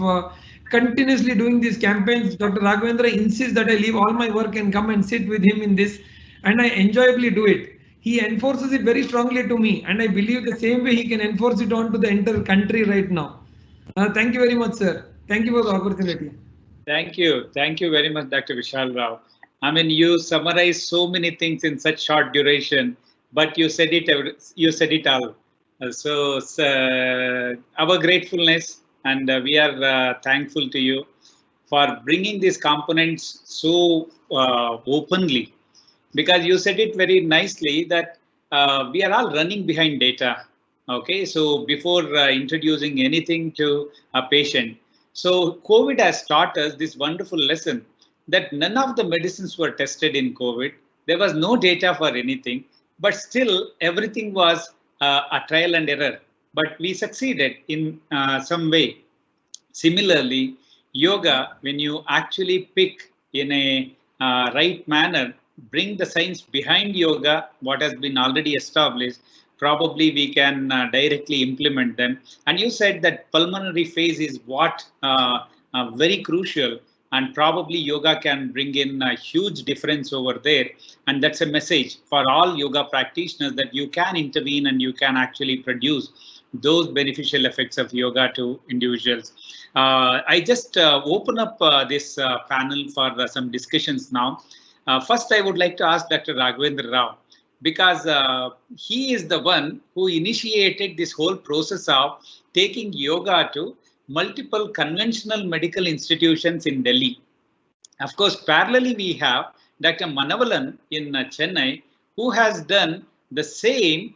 continuously doing these campaigns. Dr. Raghavendra insists that I leave all my work and come and sit with him in this, and I enjoyably do it. He enforces it very strongly to me, and I believe the same way he can enforce it on to the entire country right now. Thank you very much, sir. Thank you for the opportunity. Thank you. Thank you very much, Dr. Vishal Rao. I mean, you summarized so many things in such short duration, but you said it. You said it all. So our gratefulness, and we are thankful to you for bringing these components so openly, because you said it very nicely that we are all running behind data. Okay, so before introducing anything to a patient, so COVID has taught us this wonderful lesson that none of the medicines were tested in COVID. There was no data for anything, but still everything was a trial and error. But we succeeded in some way. Similarly, yoga, when you actually pick in a right manner, bring the science behind yoga, what has been already established, probably we can directly implement them. And you said that pulmonary phase is what very crucial, and probably yoga can bring in a huge difference over there. And that's a message for all yoga practitioners that you can intervene and you can actually produce those beneficial effects of yoga to individuals. I just open up this panel for some discussions now. First, I would like to ask Dr. Raghavendra Rao, because he is the one who initiated this whole process of taking yoga to multiple conventional medical institutions in Delhi. Of course, parallelly, we have Dr. Manavalan in Chennai, who has done the same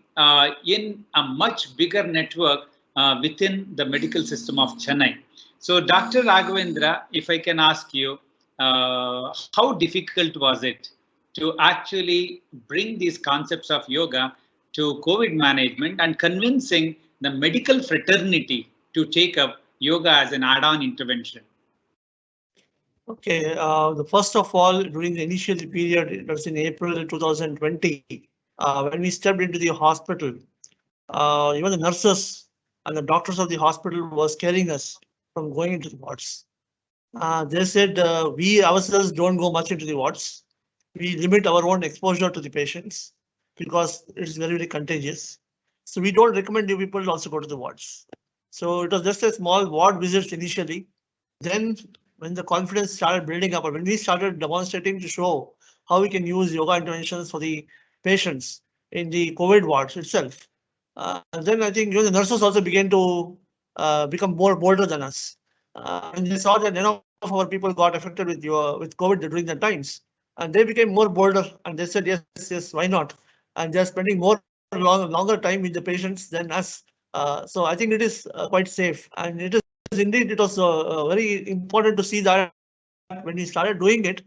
in a much bigger network within the medical system of Chennai. So, Dr. Raghavendra, if I can ask you, how difficult was it to actually bring these concepts of yoga to COVID management and convincing the medical fraternity to take up yoga as an add-on intervention? Okay, the first of all, during the initial period, it was in April 2020, when we stepped into the hospital, even the nurses and the doctors of the hospital were scaring us from going into the wards. They said we ourselves don't go much into the wards. We limit our own exposure to the patients because it is very, very contagious. So we don't recommend you people also go to the wards. So it was just a small ward visits initially. Then when the confidence started building up, or when we started demonstrating to show how we can use yoga interventions for the patients in the COVID wards itself, then I think the nurses also began to become more bolder than us. And they saw that none of our people got affected with COVID during the times, and they became more bolder, and they said yes, why not? And they're spending longer time with the patients than us. So I think it is quite safe, and it is indeed, it was very important to see that when we started doing it,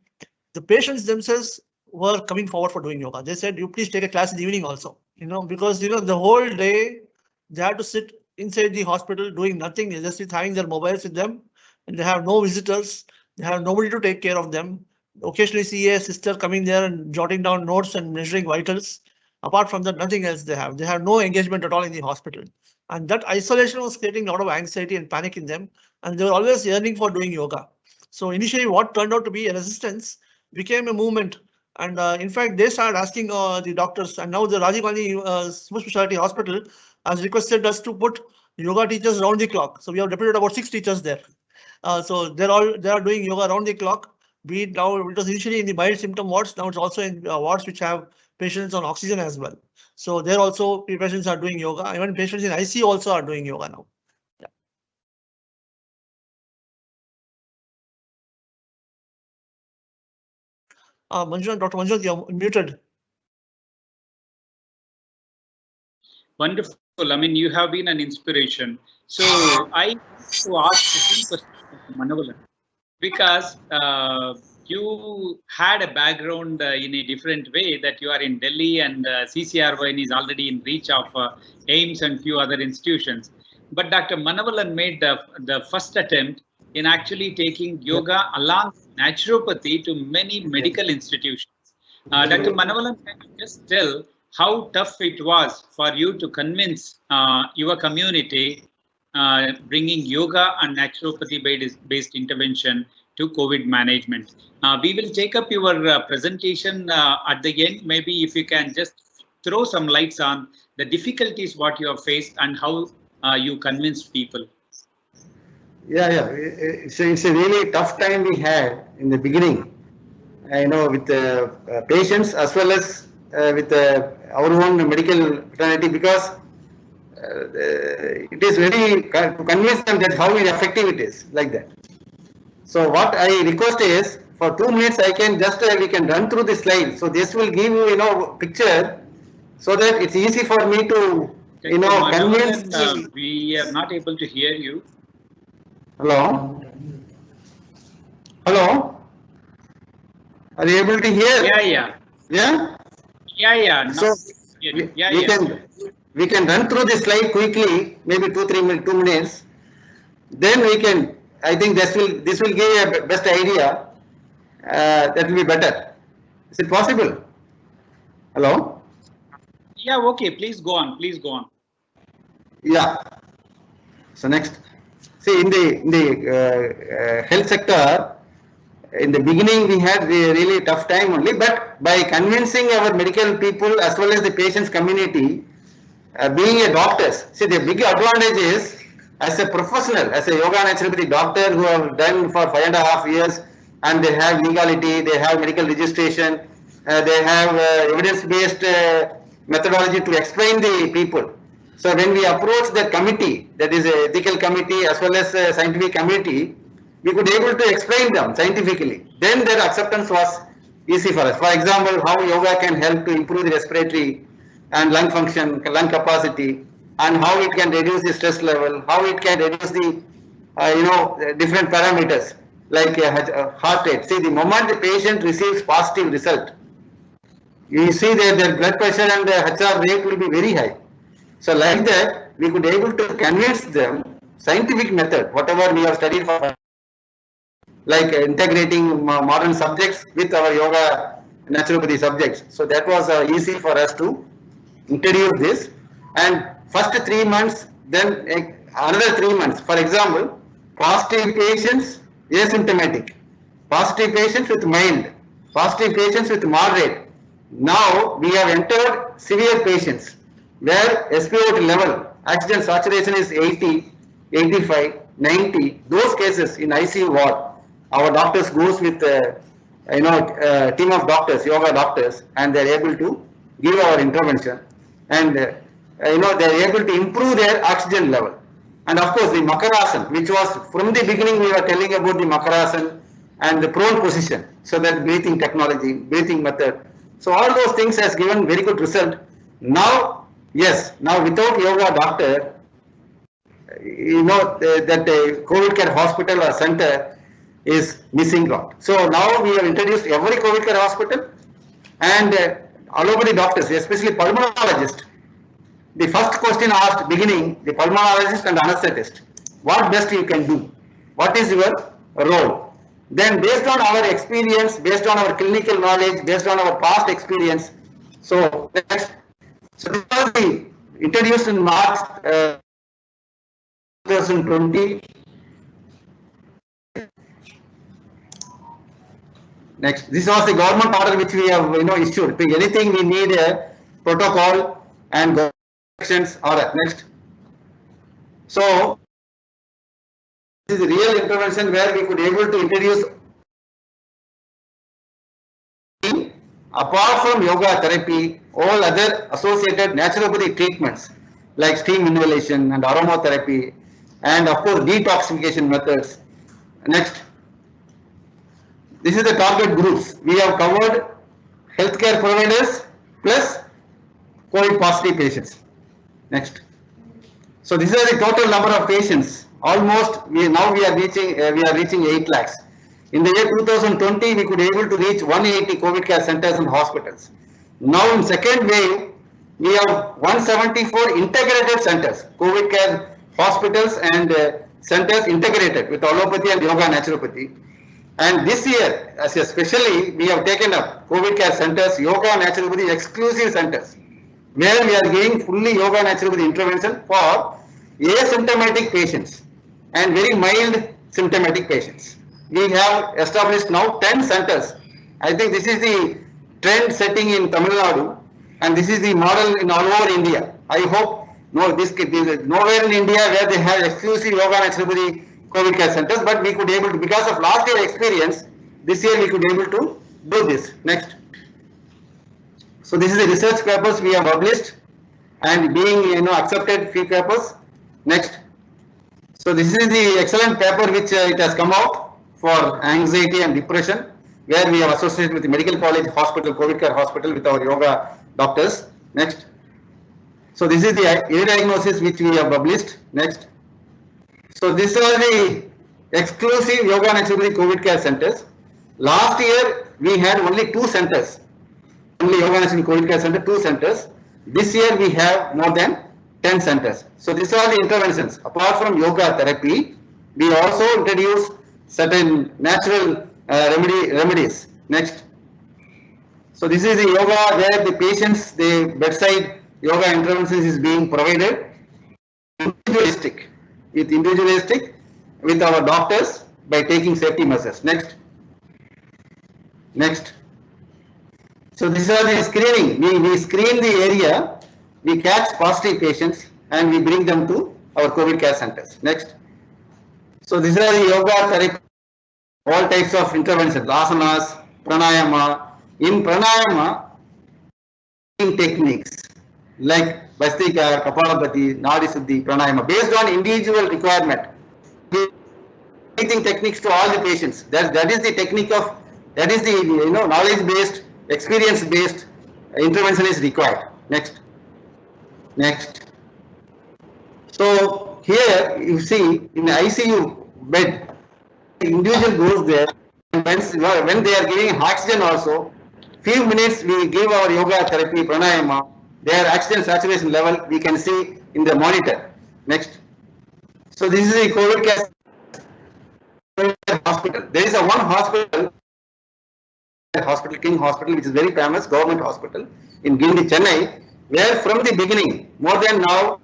the patients themselves were coming forward for doing yoga. They said, you please take a class in the evening also, because the whole day they had to sit inside the hospital doing nothing. They just having their mobiles with them, and they have no visitors. They have nobody to take care of them. Occasionally see a sister coming there and jotting down notes and measuring vitals. Apart from that, nothing else they have. They have no engagement at all in the hospital. And that isolation was creating a lot of anxiety and panic in them. And they were always yearning for doing yoga. So initially what turned out to be a resistance became a movement. And in fact, they started asking the doctors, and now the Rajiv Gandhi Super Specialty Hospital has requested us to put yoga teachers around the clock. So we have deputed about 6 teachers there. So they are doing yoga around the clock. Be it now, it was initially in the mild symptom wards. Now it's also in wards which have patients on oxygen as well. So there also patients are doing yoga. Even patients in ICU also are doing yoga now. Yeah. Manjunath, Dr. Manjunath, you're muted. Wonderful. I mean, you have been an inspiration. So I to ask the same question to Manavalan, because you had a background in a different way, that you are in Delhi and CCRY is already in reach of AIIMS and few other institutions. But Dr. Manavalan made the first attempt in actually taking yoga along naturopathy to many medical institutions. Dr. Manavalan, can you just tell how tough it was for you to convince your community bringing yoga and naturopathy-based intervention to COVID management? We will take up your presentation at the end. Maybe if you can just throw some lights on the difficulties what you have faced and how you convinced people. Yeah. It's a really tough time we had in the beginning. With patients as well as with our own medical fraternity, because it is very to convince them that how effective it is, like that. So what I request is, for 2 minutes I can just we can run through the slide. So this will give you picture, so that it's easy for me to convince. We are not able to hear you. Hello. Are you able to hear? Yeah. So we can run through the slide quickly, maybe 2 minutes. Then we can. I think this will give a best idea. That will be better. Is it possible? Hello. Yeah. Okay. Please go on. Yeah. So next, see in the health sector. In the beginning, we had a really tough time only, but by convincing our medical people as well as the patients community, being a doctors, see the big advantage is, as a professional, as a yoga naturopathy doctor who have done for 5.5 years, and they have legality, they have medical registration, they have evidence-based methodology to explain the people. So when we approach the committee, that is a ethical committee as well as a scientific committee, we could able to explain them scientifically. Then their acceptance was easy for us. For example, how yoga can help to improve the respiratory and lung function, lung capacity, and how it can reduce the stress level, how it can reduce the different parameters like heart rate. See, the moment the patient receives positive result, you see that their blood pressure and HR rate will be very high. So like that, we could able to convince them scientific method, whatever we have studied for, like integrating modern subjects with our yoga naturopathy subjects. So that was easy for us to introduce this. And first 3 months, then another 3 months. For example, positive patients, asymptomatic, positive patients with mild, positive patients with moderate. Now we have entered severe patients where SpO2 level, oxygen saturation is 80, 85, 90. Those cases in ICU ward, our doctors goes with team of doctors, yoga doctors, and they are able to give our intervention, and they are able to improve their oxygen level. And of course the Makarasana, which was from the beginning we were telling about the Makarasana and the prone position, so that breathing technology, breathing method. So all those things has given very good result. Now, yes, now without yoga doctor, that COVID care hospital or center is missing out. So now we have introduced every COVID care hospital, and all over the doctors, especially pulmonologist. The first question asked beginning, the pulmonologist and anesthetist, what best you can do? What is your role? Then based on our experience, based on our clinical knowledge, based on our past experience. So next, so this was the introduced in March 2020. Next, this was the government order which we have issued. To anything we need a protocol and directions order. Next. So this is a real intervention where we could able to introduce, apart from yoga therapy, all other associated naturopathic treatments like steam inhalation and aromatherapy, and of course detoxification methods. Next. This is the target groups. We have covered healthcare providers plus COVID positive patients. Next. So this is the total number of patients. Almost we are reaching 8 lakhs. In the year 2020, we could able to reach 180 COVID care centers and hospitals. Now in second wave, we have 174 integrated centers, COVID care hospitals and centers integrated with allopathy and yoga naturopathy. And this year, as especially, we have taken up COVID care centers, yoga naturopathy exclusive centers, where we are giving fully yoga naturopathy intervention for asymptomatic patients and very mild symptomatic patients. We have established now 10 centers. I think this is the trend setting in Tamil Nadu, and this is the model in all over India. I hope this nowhere in India where they have exclusive yoga naturopathy COVID care centers, but we could able to, because of last year experience, this year we could able to do this. Next. So this is the research papers we have published and being accepted few papers. Next. So this is the excellent paper which it has come out for anxiety and depression, where we have associated with the Medical College Hospital, COVID care hospital with our yoga doctors. Next. So this is the diagnosis which we have published. Next. So these are the exclusive yoga naturopathy COVID care centers. Last year we had only 2 centers. Only yoga naturopathy COVID care center, 2 centers. This year we have more than 10 centers. So these are the interventions. Apart from yoga therapy, we also introduce certain natural remedies. Next. So this is the yoga where the patients, the bedside yoga interventions is being provided individualistic with our doctors by taking safety measures. Next. Next. So these are the screening. We screen the area, we catch positive patients and we bring them to our COVID care centers. Next. So these are the yoga therapy, all types of interventions, asanas, pranayama. In pranayama, techniques like Bhastrika, Kapalabhati, Nadi Suddhi, Pranayama, based on individual requirement. Breathing techniques to all the patients. That is the technique of, that is the knowledge based, experience based intervention is required. Next. Next. So here you see in the ICU bed, the individual goes there, and when they are giving oxygen also, few minutes we give our yoga therapy, pranayama, their oxygen saturation level we can see in the monitor. Next. So this is the COVID care hospital. There is a one hospital, King Hospital, which is very famous, government hospital in Gindi, Chennai, where from the beginning, more than now,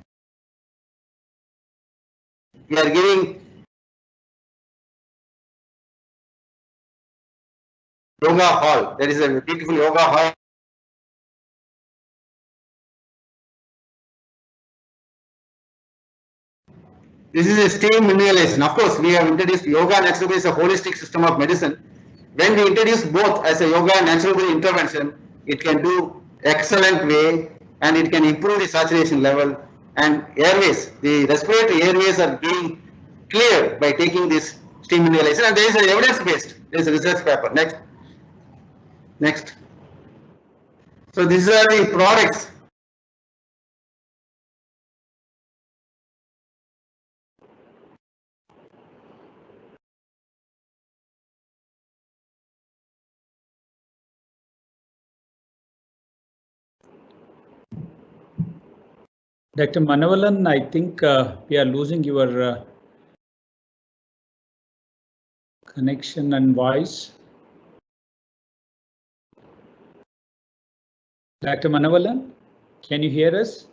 we are giving yoga hall. There is a beautiful yoga hall. This is a steam inhalation. Of course, we have introduced yoga naturopathy as a holistic system of medicine. When we introduce both as a yoga and naturopathy intervention, it can do excellent way and it can improve the saturation level and airways. The respiratory airways are being cleared by taking this steam inhalation, and there is an evidence based. There is a research paper. Next. Next. So these are the products. Dr. Manavalan, I think we are losing your connection and voice. Dr. Manavalan, can you hear us?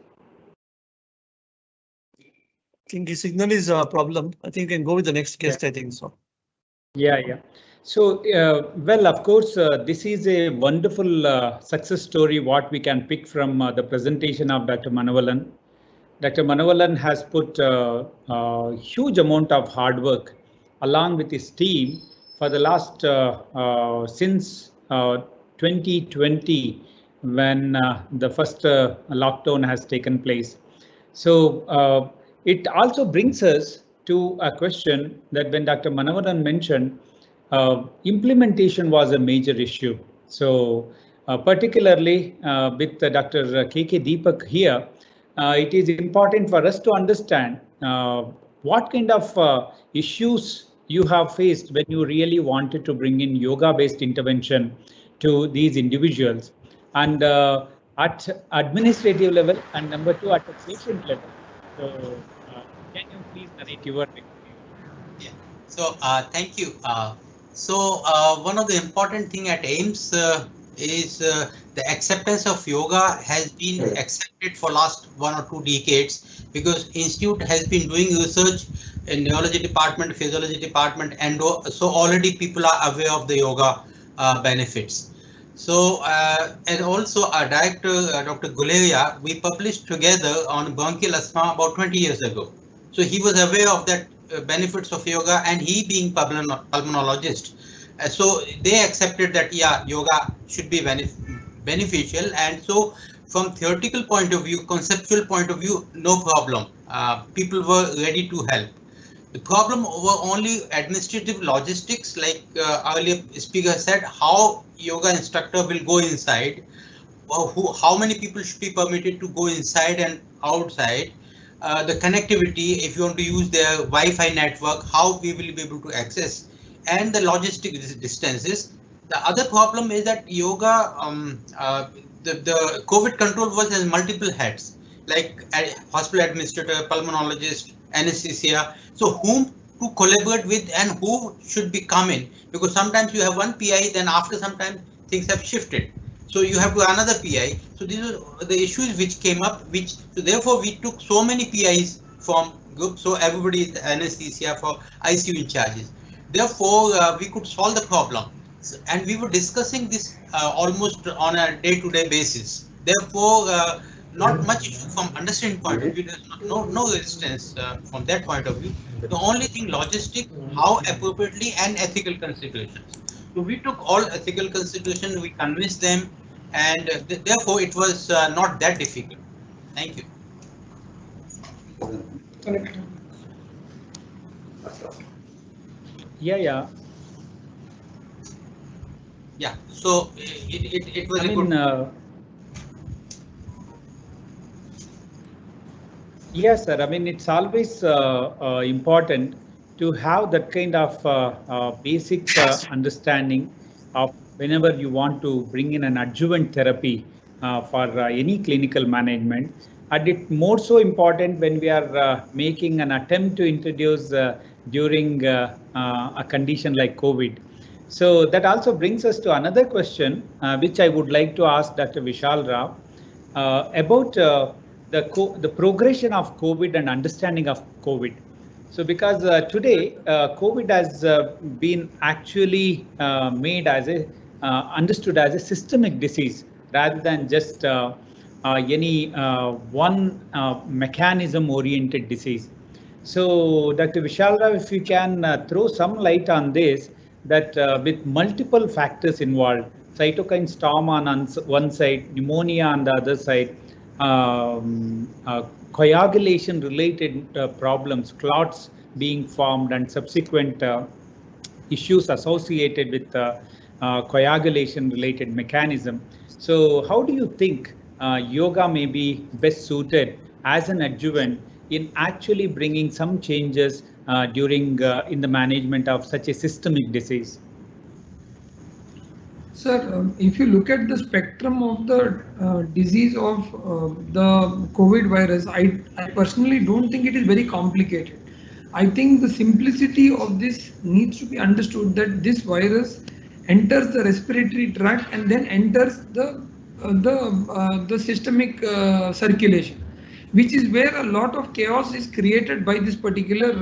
I think the signal is a problem. I think you can go with the next guest, I think so. Yeah. So, well, of course, this is a wonderful success story, what we can pick from the presentation of Dr. Manavalan. Dr. Manavalan has put a huge amount of hard work along with his team for the last since 2020, when the first lockdown has taken place. So it also brings us to a question that when Dr. Manavalan mentioned, implementation was a major issue. So particularly with Dr. KK Deepak here, it is important for us to understand what kind of issues you have faced when you really wanted to bring in yoga-based intervention to these individuals, and at administrative level, and number 2 at the patient level. So can you please narrate your experience? Yeah. So thank you. So one of the important thing at AIIMS is the acceptance of yoga has been accepted for last 1 or 2 decades, because Institute has been doing research in neurology department, physiology department, and so already people are aware of the yoga benefits. So and also our director, Dr. Guleria, we published together on bronchial asthma about 20 years ago. So he was aware of that benefits of yoga, and he being pulmonologist. So they accepted that, yeah, yoga should be beneficial. And so from theoretical point of view, conceptual point of view, no problem. People were ready to help. The problem were only administrative logistics, like earlier speaker said, how yoga instructor will go inside, how many people should be permitted to go inside and outside, the connectivity, if you want to use their Wi-Fi network, how we will be able to access, and the logistic distances. The other problem is that yoga, the COVID control was has multiple heads, like hospital administrator, pulmonologist, anesthesia. So whom to collaborate with and who should be coming, because sometimes you have one PI, then after some time things have shifted. So you have to another PI. So these are the issues which came up, so therefore we took so many PIs from group. So everybody is anesthesia for ICU in charges. Therefore we could solve the problem. And we were discussing this almost on a day-to-day basis. Therefore, not much issue from understanding point of view. There's no resistance from that point of view. The only thing, logistic, how appropriately, and ethical considerations. So we took all ethical considerations, we convinced them, and therefore it was not that difficult. Thank you. Yeah. Yeah, so it was good. Yes, sir. I mean, it's always important to have that kind of basic understanding of whenever you want to bring in an adjuvant therapy for any clinical management. And it's more so important when we are making an attempt to introduce during a condition like COVID. So that also brings us to another question, which I would like to ask Dr. Vishal Rao about the progression of COVID and understanding of COVID. So because today COVID has been actually made as a understood as a systemic disease rather than just any one mechanism oriented disease. So Dr. Vishal Rao, if you can throw some light on this, that with multiple factors involved, cytokine storm on one side, pneumonia on the other side, coagulation related problems, clots being formed, and subsequent issues associated with coagulation related mechanism. So how do you think yoga may be best suited as an adjuvant in actually bringing some changes during in the management of such a systemic disease? Sir, if you look at the spectrum of the disease of the COVID virus, I personally don't think it is very complicated. I think the simplicity of this needs to be understood, that this virus enters the respiratory tract and then enters the systemic circulation, which is where a lot of chaos is created by this particular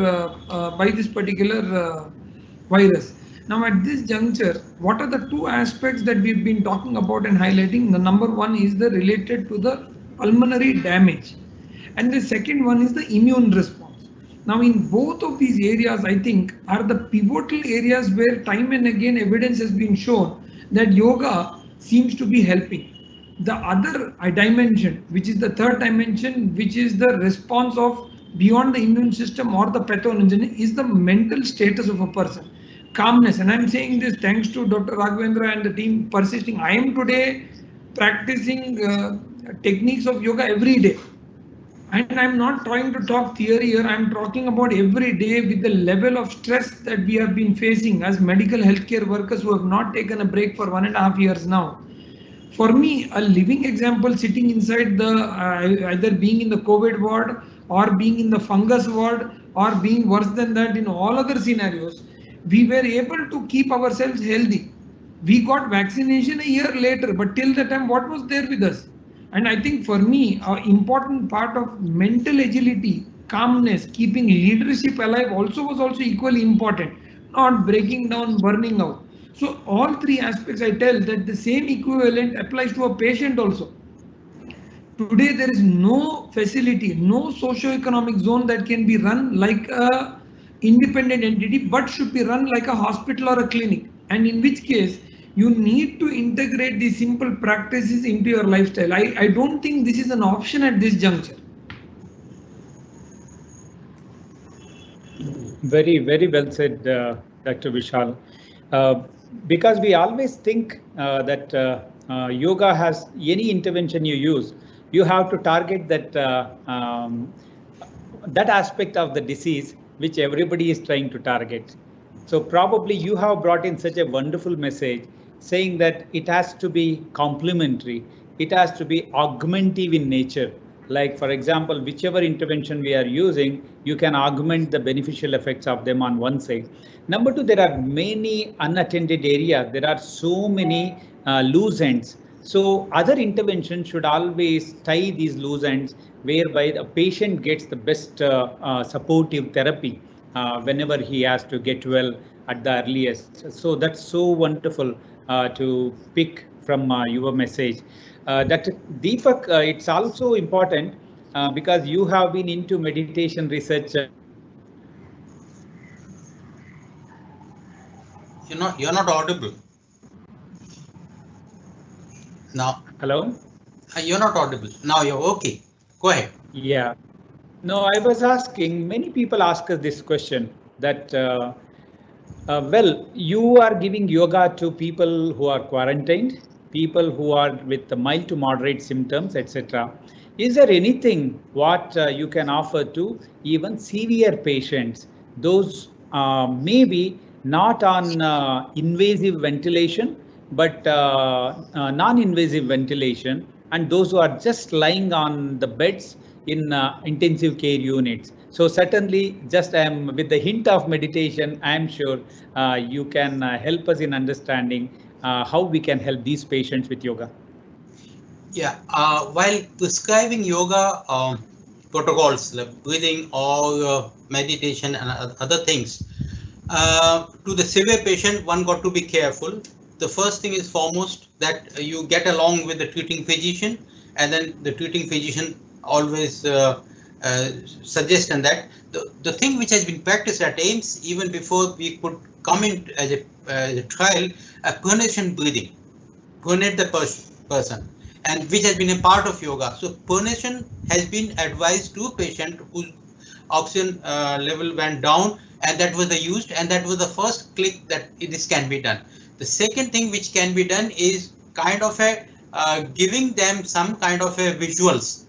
virus. Now at this juncture, what are the two aspects that we've been talking about and highlighting? The number one is the related to the pulmonary damage, and the second one is the immune response. Now in both of these areas, I think, are the pivotal areas where time and again evidence has been shown that yoga seems to be helping. The other dimension, which is the third dimension, which is the response of beyond the immune system or the pathogen, is the mental status of a person. Calmness, and I'm saying this thanks to Dr. Raghavendra and the team persisting. I am today practicing techniques of yoga every day. And I'm not trying to talk theory here, I'm talking about every day with the level of stress that we have been facing as medical healthcare workers who have not taken a break for 1.5 years now. For me, a living example sitting inside the either being in the COVID ward or being in the fungus ward or being worse than that in all other scenarios, we were able to keep ourselves healthy. We got vaccination a year later, but till the time, what was there with us? And I think for me, an important part of mental agility, calmness, keeping leadership alive was also equally important, not breaking down, burning out. So all three aspects, I tell that the same equivalent applies to a patient also. Today, there is no facility, no socio-economic zone that can be run like a independent entity, but should be run like a hospital or a clinic. And in which case, you need to integrate these simple practices into your lifestyle. I don't think this is an option at this juncture. Very, very well said, Dr. Vishal. Because we always think that yoga has any intervention you use, you have to target that that aspect of the disease which everybody is trying to target. So probably you have brought in such a wonderful message saying that it has to be complementary, it has to be augmentative in nature. Like, for example, whichever intervention we are using, you can augment the beneficial effects of them on one side. Number two, there are many unattended areas. There are so many loose ends. So other interventions should always tie these loose ends, whereby the patient gets the best supportive therapy whenever he has to get well at the earliest. So that's so wonderful to pick from your message. Dr. Deepak, it's also important because you have been into meditation research. You're not audible. Now. Hello? You're not audible. Now you're okay. Go ahead. Yeah. No, I was asking, many people ask us this question that, well, you are giving yoga to people who are quarantined, people who are with mild to moderate symptoms, etc. Is there anything what you can offer to even severe patients, those maybe not on invasive ventilation, but non-invasive ventilation, and those who are just lying on the beds in intensive care units? So certainly, just with the hint of meditation, I am sure you can help us in understanding how we can help these patients with yoga. Yeah, while prescribing yoga protocols like breathing or meditation and other things, to the severe patient, one got to be careful. The first thing is foremost that you get along with the treating physician, and then the treating physician always suggests that the thing which has been practiced at AIIMS even before we could come in as a trial, pronation breathing, pronate the person, and which has been a part of yoga. So pronation has been advised to a patient whose oxygen level went down, and that was the used, and that was the first click that this can be done. The second thing which can be done is kind of a giving them some kind of a visuals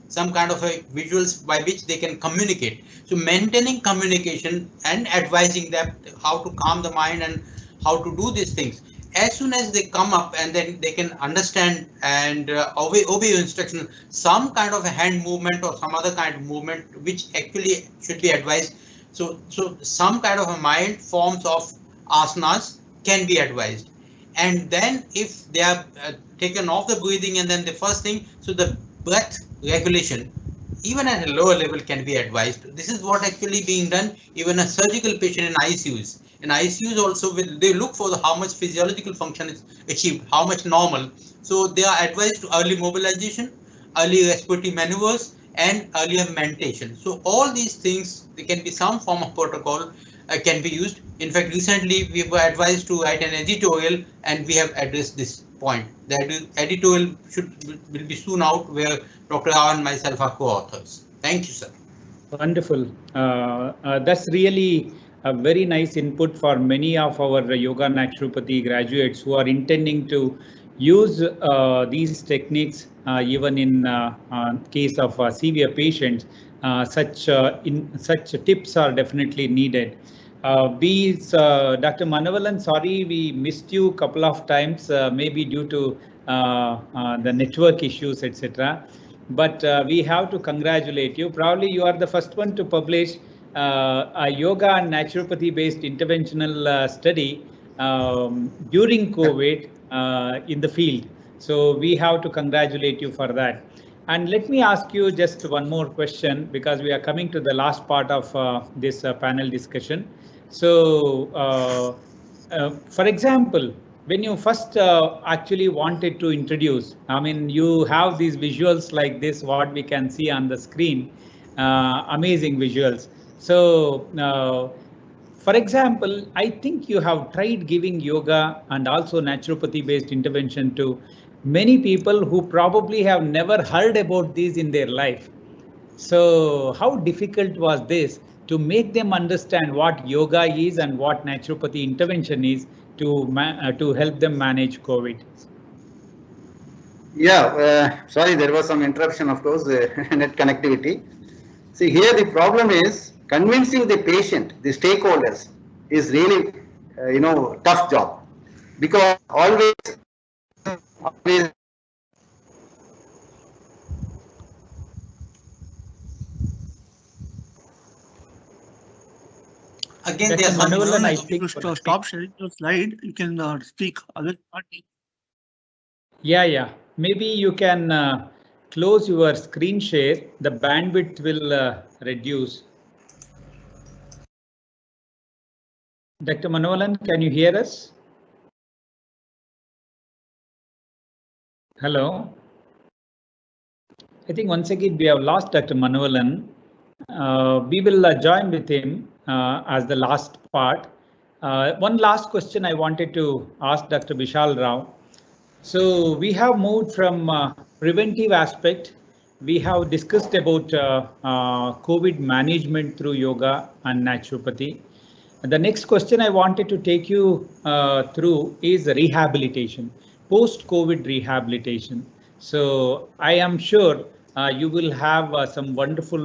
by which they can communicate. So maintaining communication and advising them how to calm the mind and how to do these things. As soon as they come up and then they can understand and obey your instruction, some kind of a hand movement or some other kind of movement which actually should be advised. So some kind of a mild forms of asanas can be advised. And then if they are taken off the breathing, and then the first thing, so the breath regulation, even at a lower level, can be advised. This is what actually being done even a surgical patient in ICUs. In ICUs also, they look for how much physiological function is achieved, how much normal. So they are advised to early mobilization, early respiratory maneuvers, and earlier mentation. So all these things, there can be some form of protocol can be used. In fact, recently we were advised to write an editorial, and we have addressed this point. The editorial will be soon out, where Dr. Rao and myself are co-authors. Thank you, sir. Wonderful. That's really a very nice input for many of our yoga naturopathy graduates who are intending to use these techniques even in case of severe patients. Such tips are definitely needed. Dr. Manavalan, sorry we missed you a couple of times, maybe due to the network issues, etc. But we have to congratulate you. Probably you are the first one to publish a yoga and naturopathy based interventional study during COVID in the field. So we have to congratulate you for that. And let me ask you just one more question, because we are coming to the last part of this panel discussion. So, for example, when you first actually wanted to introduce, I mean, you have these visuals like this, what we can see on the screen, amazing visuals. So, for example, I think you have tried giving yoga and also naturopathy based intervention to many people who probably have never heard about these in their life. So how difficult was this to make them understand what yoga is and what naturopathy intervention is to help them manage COVID? Yeah, sorry, there was some interruption, of course, net connectivity. See, here the problem is convincing the patient, the stakeholders, is really, tough job, because always. Again, Dr. there's some Manoharan, I If you think. stop sharing your slide, you can speak. Yeah. Maybe you can close your screen share. The bandwidth will reduce. Dr. Manoharan, can you hear us? Hello. I think once again we have lost Dr. Manoharan. We will join with him as the last part. One last question I wanted to ask Dr. Vishal Rao. So we have moved from preventive aspect. We have discussed about COVID management through yoga and naturopathy. The next question I wanted to take you through is rehabilitation, post-COVID rehabilitation. So I am sure you will have some wonderful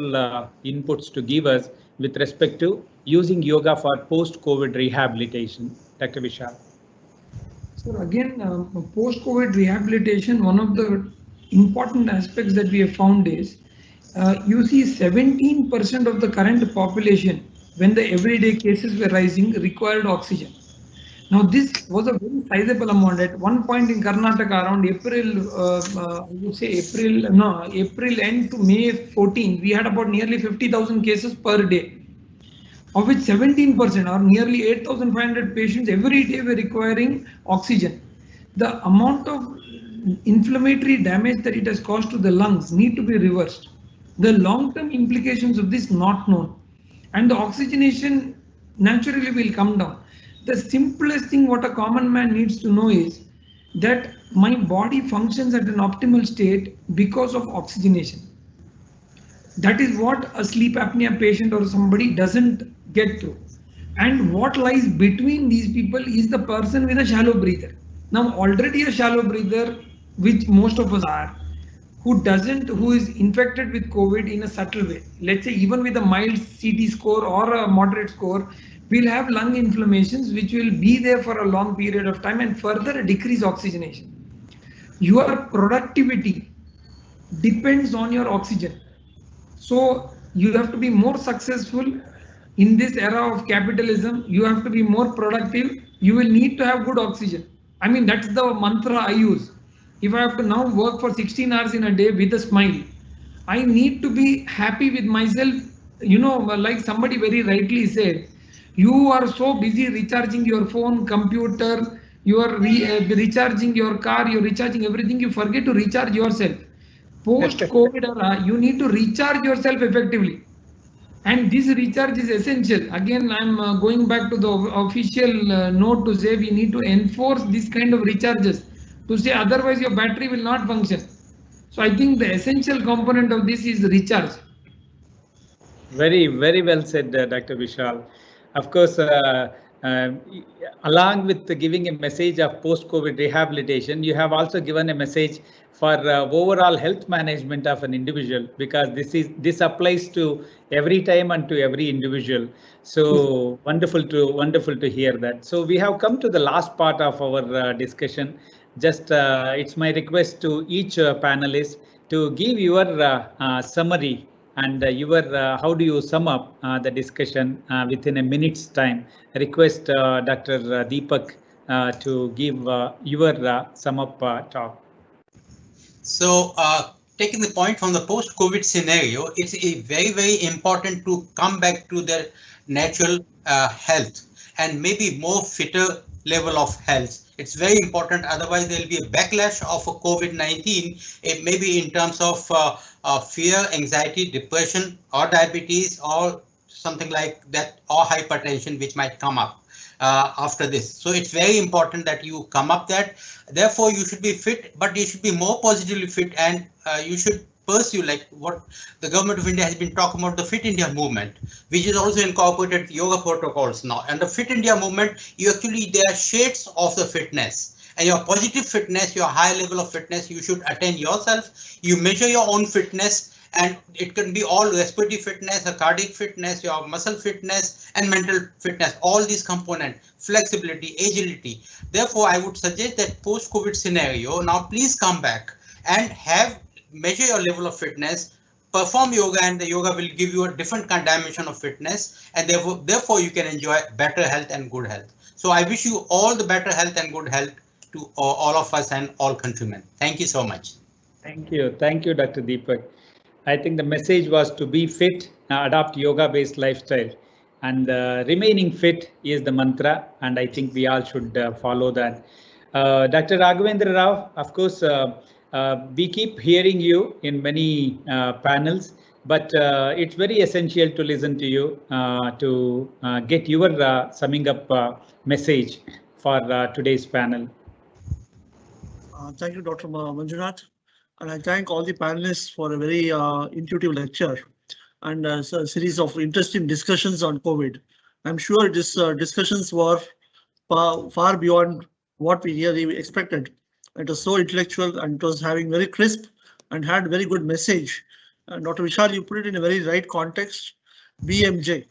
inputs to give us with respect to using yoga for post-COVID rehabilitation. Dr. Vishal. So again, post-COVID rehabilitation, one of the important aspects that we have found is, you see 17% of the current population, when the everyday cases were rising, required oxygen. Now this was a very sizable amount. At one point in Karnataka, around April end to May 14, we had about nearly 50,000 cases per day, of which 17% or nearly 8,500 patients every day were requiring oxygen. The amount of inflammatory damage that it has caused to the lungs need to be reversed. The long-term implications of this not known, and the oxygenation naturally will come down. The simplest thing what a common man needs to know is that my body functions at an optimal state because of oxygenation. That is what a sleep apnea patient or somebody doesn't get through. And what lies between these people is the person with a shallow breather. Now already a shallow breather, which most of us are, who is infected with COVID in a subtle way, let's say even with a mild CT score or a moderate score, will have lung inflammations which will be there for a long period of time and further decrease oxygenation. Your productivity depends on your oxygen. So you have to be more successful in this era of capitalism. You have to be more productive. You will need to have good oxygen. I mean, that's the mantra I use. If I have to now work for 16 hours in a day with a smile, I need to be happy with myself. Like somebody very rightly said, you are so busy recharging your phone, computer, you are recharging your car, you're recharging everything, you forget to recharge yourself. Post-COVID era, you need to recharge yourself effectively. And this recharge is essential. Again, I'm going back to the official note to say we need to enforce this kind of recharges, to say otherwise your battery will not function. So I think the essential component of this is recharge. Very, very well said, Dr. Vishal. Of course, along with giving a message of post-COVID rehabilitation, you have also given a message for overall health management of an individual, because this applies to every time and to every individual. So wonderful to hear that. So we have come to the last part of our discussion. Just it's my request to each panelist to give your summary and how do you sum up the discussion within a minute's time? I request Dr. Deepak to give your sum up talk. So, taking the point from the post-COVID scenario, it's very, very important to come back to their natural health and maybe more fitter level of health. It's very important. Otherwise, there will be a backlash of COVID-19, maybe in terms of fear, anxiety, depression, or diabetes, or something like that, or hypertension, which might come up after this. So it's very important that you come up that. Therefore, you should be fit, but you should be more positively fit, and you should pursue like what the government of India has been talking about, the Fit India movement, which is also incorporated yoga protocols now. And the Fit India movement, there are shades of the fitness. And your positive fitness, your high level of fitness, you should attain yourself. You measure your own fitness, and it can be all respiratory fitness, a cardiac fitness, your muscle fitness, and mental fitness, all these components, flexibility, agility. Therefore, I would suggest that post-COVID scenario, now please come back and measure your level of fitness, perform yoga, and the yoga will give you a different kind of dimension of fitness, and therefore you can enjoy better health and good health. So I wish you all the better health and good health to all of us and all countrymen. Thank you so much. Thank you, Dr. Deepak. I think the message was to be fit, adopt yoga-based lifestyle, and remaining fit is the mantra, and I think we all should follow that. Dr. Raghavendra Rao, of course, we keep hearing you in many panels, but it's very essential to listen to you to get your summing up message for today's panel. Thank you, Dr. Manjunath. And I thank all the panelists for a very intuitive lecture and a series of interesting discussions on COVID. I'm sure these discussions were far beyond what we really expected. It was so intellectual, and it was having very crisp and had very good message. And Dr. Vishal, you put it in a very right context. BMJ,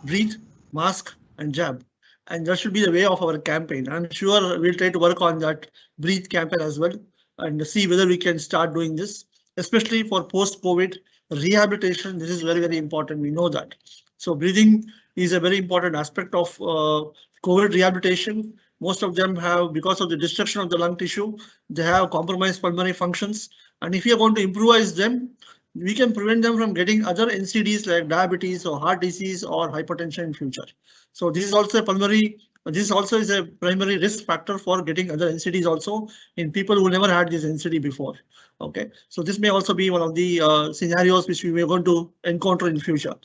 breathe, mask, and jab. And that should be the way of our campaign. I'm sure we'll try to work on that breathe campaign as well, and see whether we can start doing this, especially for post-COVID rehabilitation. This is very, very important. We know that. So breathing is a very important aspect of COVID rehabilitation. Most of them have, because of the destruction of the lung tissue, they have compromised pulmonary functions. And if you are going to improvise them, we can prevent them from getting other NCDs like diabetes or heart disease or hypertension in future. So this is also a pulmonary. This also is a primary risk factor for getting other NCDs also in people who never had this NCD before. Okay, so this may also be one of the scenarios which we are going to encounter in future.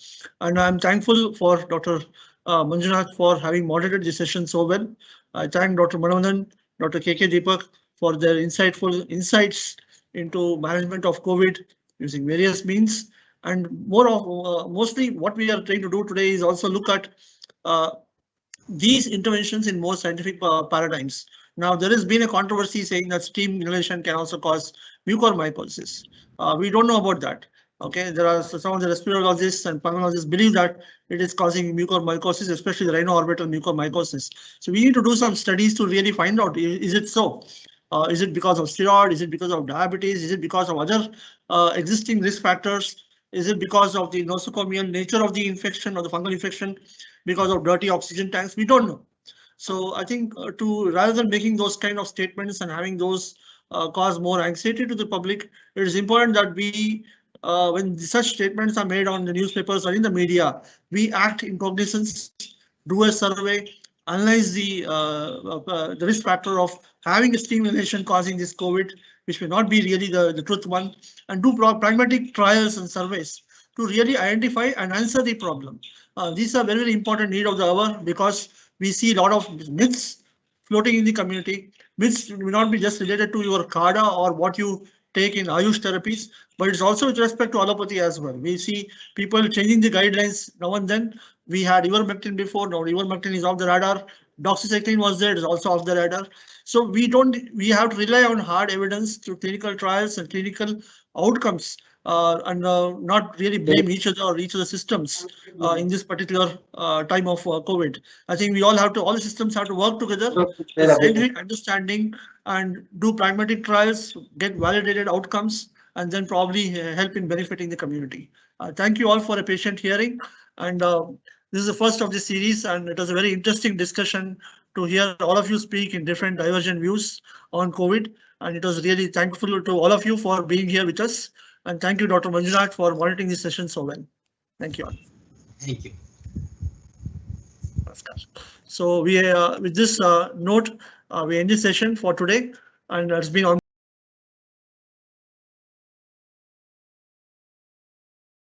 And I'm thankful for Dr. Manjunath for having moderated this session so well. I thank Dr. Manoharan, Dr. KK Deepak for their insightful insights into management of COVID using various means. And mostly what we are trying to do today is also look at these interventions in more scientific paradigms. Now, there has been a controversy saying that steam inhalation can also cause mucormycosis. We don't know about that. Okay, there are some of the respirologists and pulmonologists believe that it is causing mucormycosis, especially the rhinoorbital mucormycosis. So we need to do some studies to really find out, is it so? Is it because of steroid? Is it because of diabetes? Is it because of other existing risk factors? Is it because of the nosocomial nature of the infection or the fungal infection? Because of dirty oxygen tanks? We don't know. So I think rather than making those kind of statements and having those cause more anxiety to the public, it is important that we, when such statements are made on the newspapers or in the media, we act in cognizance, do a survey, analyze the risk factor of having a steam inhalation causing this COVID, which may not be really the truth one, and do pragmatic trials and surveys to really identify and answer the problem. These are very, very important need of the hour, because we see a lot of myths floating in the community. Myths may not be just related to your CADA or what you take in Ayush therapies, but it's also with respect to allopathy as well. We see people changing the guidelines now and then. We had ivermectin before, now ivermectin is off the radar. Doxycycline was there, it is also off the radar. So we have to rely on hard evidence through clinical trials and clinical outcomes, and not really blame each other or each of the systems in this particular time of COVID. I think we all the systems have to work together, scientific understanding, and do pragmatic trials, get validated outcomes, and then probably help in benefiting the community. Thank you all for a patient hearing, and this is the first of the series, and it was a very interesting discussion to hear all of you speak in different divergent views on COVID, and it was really thankful to all of you for being here with us, and thank you, Dr. Manjunath, for monitoring this session so well. Thank you all. Thank you. So we with this note, we end this session for today, and it's been on.